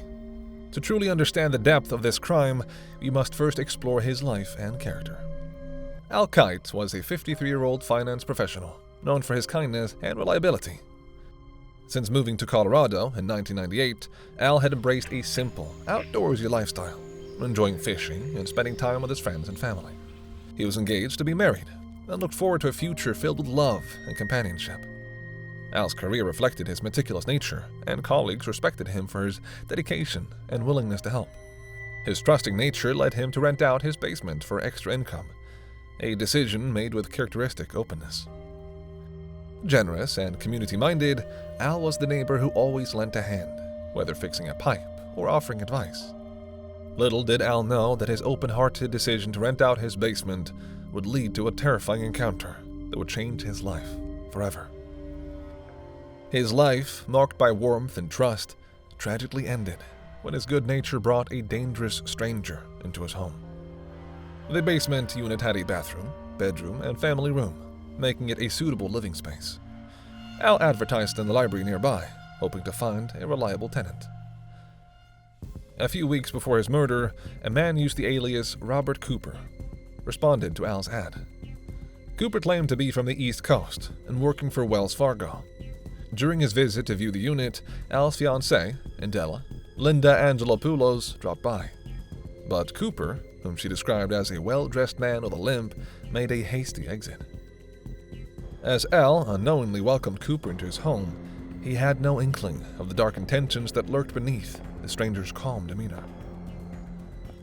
To truly understand the depth of this crime, we must first explore his life and character. Al Kite was a 53-year-old finance professional, known for his kindness and reliability. Since moving to Colorado in 1998, Al had embraced a simple, outdoorsy lifestyle, enjoying fishing and spending time with his friends and family. He was engaged to be married and looked forward to a future filled with love and companionship. Al's career reflected his meticulous nature, and colleagues respected him for his dedication and willingness to help. His trusting nature led him to rent out his basement for extra income, a decision made with characteristic openness. Generous and community-minded, Al was the neighbor who always lent a hand, whether fixing a pipe or offering advice. Little did Al know that his open-hearted decision to rent out his basement would lead to a terrifying encounter that would change his life forever. His life, marked by warmth and trust, tragically ended when his good nature brought a dangerous stranger into his home. The basement unit had a bathroom, bedroom, and family room, making it a suitable living space. Al advertised in the library nearby, hoping to find a reliable tenant. A few weeks before his murder, a man used the alias Robert Cooper responded to Al's ad. Cooper claimed to be from the East Coast and working for Wells Fargo. During his visit to view the unit, Al's fiancée, Indela, Linda Angelopoulos, dropped by. But Cooper, whom she described as a well-dressed man with a limp, made a hasty exit. As Al unknowingly welcomed Cooper into his home, he had no inkling of the dark intentions that lurked beneath the stranger's calm demeanor.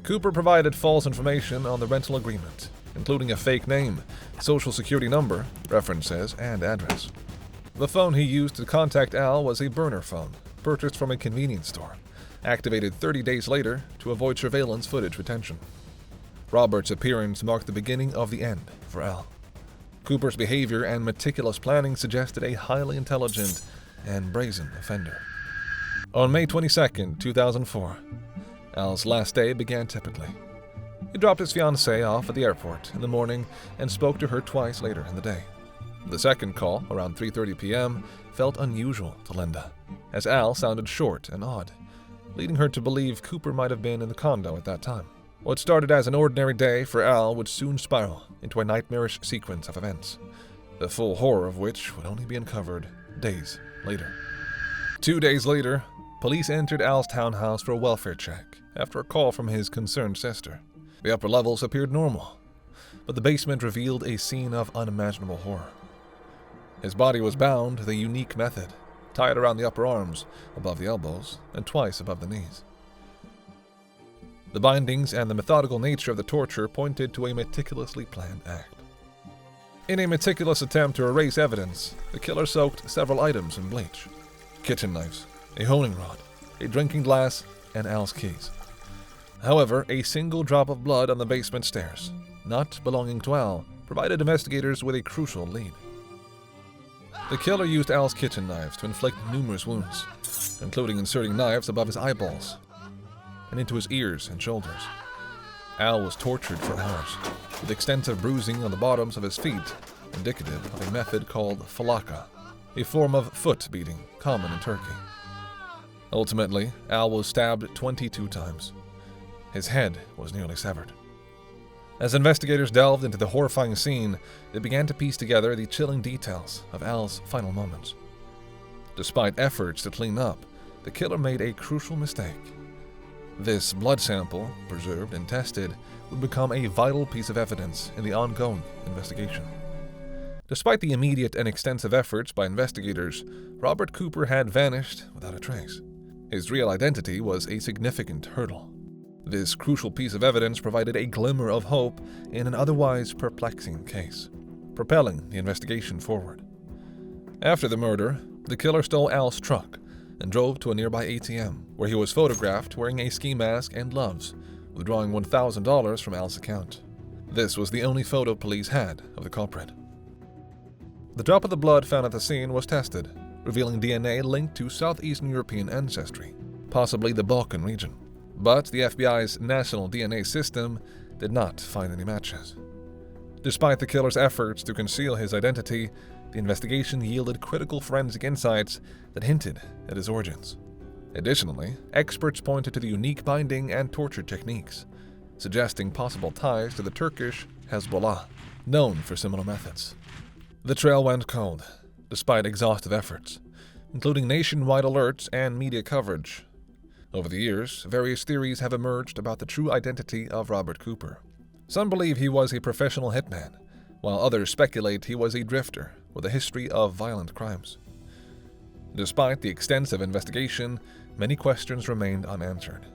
Cooper provided false information on the rental agreement, including a fake name, social security number, references, and address. The phone he used to contact Al was a burner phone, purchased from a convenience store, activated 30 days later to avoid surveillance footage retention. Robert's appearance marked the beginning of the end for Al. Cooper's behavior and meticulous planning suggested a highly intelligent and brazen offender. On May 22, 2004, Al's last day began typically. He dropped his fiancée off at the airport in the morning and spoke to her twice later in the day. The second call, around 3:30 p.m., felt unusual to Linda, as Al sounded short and odd, leading her to believe Cooper might have been in the condo at that time. What started as an ordinary day for Al would soon spiral into a nightmarish sequence of events, the full horror of which would only be uncovered days later. 2 days later, police entered Al's townhouse for a welfare check after a call from his concerned sister. The upper levels appeared normal, but the basement revealed a scene of unimaginable horror. His body was bound with a unique method, tied around the upper arms, above the elbows, and twice above the knees. The bindings and the methodical nature of the torture pointed to a meticulously planned act. In a meticulous attempt to erase evidence, the killer soaked several items in bleach: kitchen knives, a honing rod, a drinking glass, and Al's keys. However, a single drop of blood on the basement stairs, not belonging to Al, provided investigators with a crucial lead. The killer used Al's kitchen knives to inflict numerous wounds, including inserting knives above his eyeballs and into his ears and shoulders. Al was tortured for hours, with extensive bruising on the bottoms of his feet, indicative of a method called falaka, a form of foot beating common in Turkey. Ultimately, Al was stabbed 22 times. His head was nearly severed. As investigators delved into the horrifying scene, they began to piece together the chilling details of Al's final moments. Despite efforts to clean up, the killer made a crucial mistake. This blood sample, preserved and tested, would become a vital piece of evidence in the ongoing investigation. Despite the immediate and extensive efforts by investigators, Robert Cooper had vanished without a trace. His real identity was a significant hurdle. This crucial piece of evidence provided a glimmer of hope in an otherwise perplexing case, propelling the investigation forward. After the murder, the killer stole Al's truck and drove to a nearby ATM, where he was photographed wearing a ski mask and gloves, withdrawing $1,000 from Al's account. This was the only photo police had of the culprit. The drop of the blood found at the scene was tested, revealing DNA linked to Southeastern European ancestry, possibly the Balkan region. But the FBI's national DNA system did not find any matches. Despite the killer's efforts to conceal his identity, the investigation yielded critical forensic insights that hinted at his origins. Additionally, experts pointed to the unique binding and torture techniques, suggesting possible ties to the Turkish Hezbollah, known for similar methods. The trail went cold, despite exhaustive efforts, including nationwide alerts and media coverage. Over the years, various theories have emerged about the true identity of Robert Cooper. Some believe he was a professional hitman, while others speculate he was a drifter with a history of violent crimes. Despite the extensive investigation, many questions remained unanswered.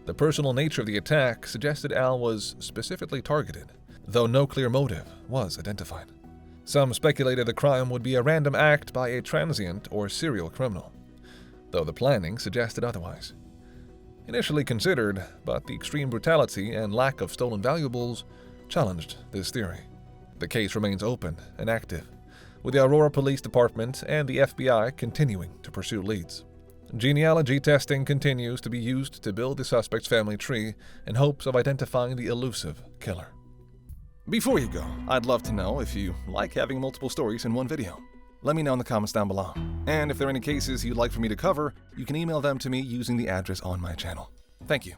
The personal nature of the attack suggested Al was specifically targeted, though no clear motive was identified. Some speculated the crime would be a random act by a transient or serial criminal, though the planning suggested otherwise. Initially considered, but the extreme brutality and lack of stolen valuables challenged this theory. The case remains open and active, with the Aurora Police Department and the FBI continuing to pursue leads. Genealogy testing continues to be used to build the suspect's family tree in hopes of identifying the elusive killer. Before you go, I'd love to know if you like having multiple stories in one video. Let me know in the comments down below. And if there are any cases you'd like for me to cover, you can email them to me using the address on my channel. Thank you.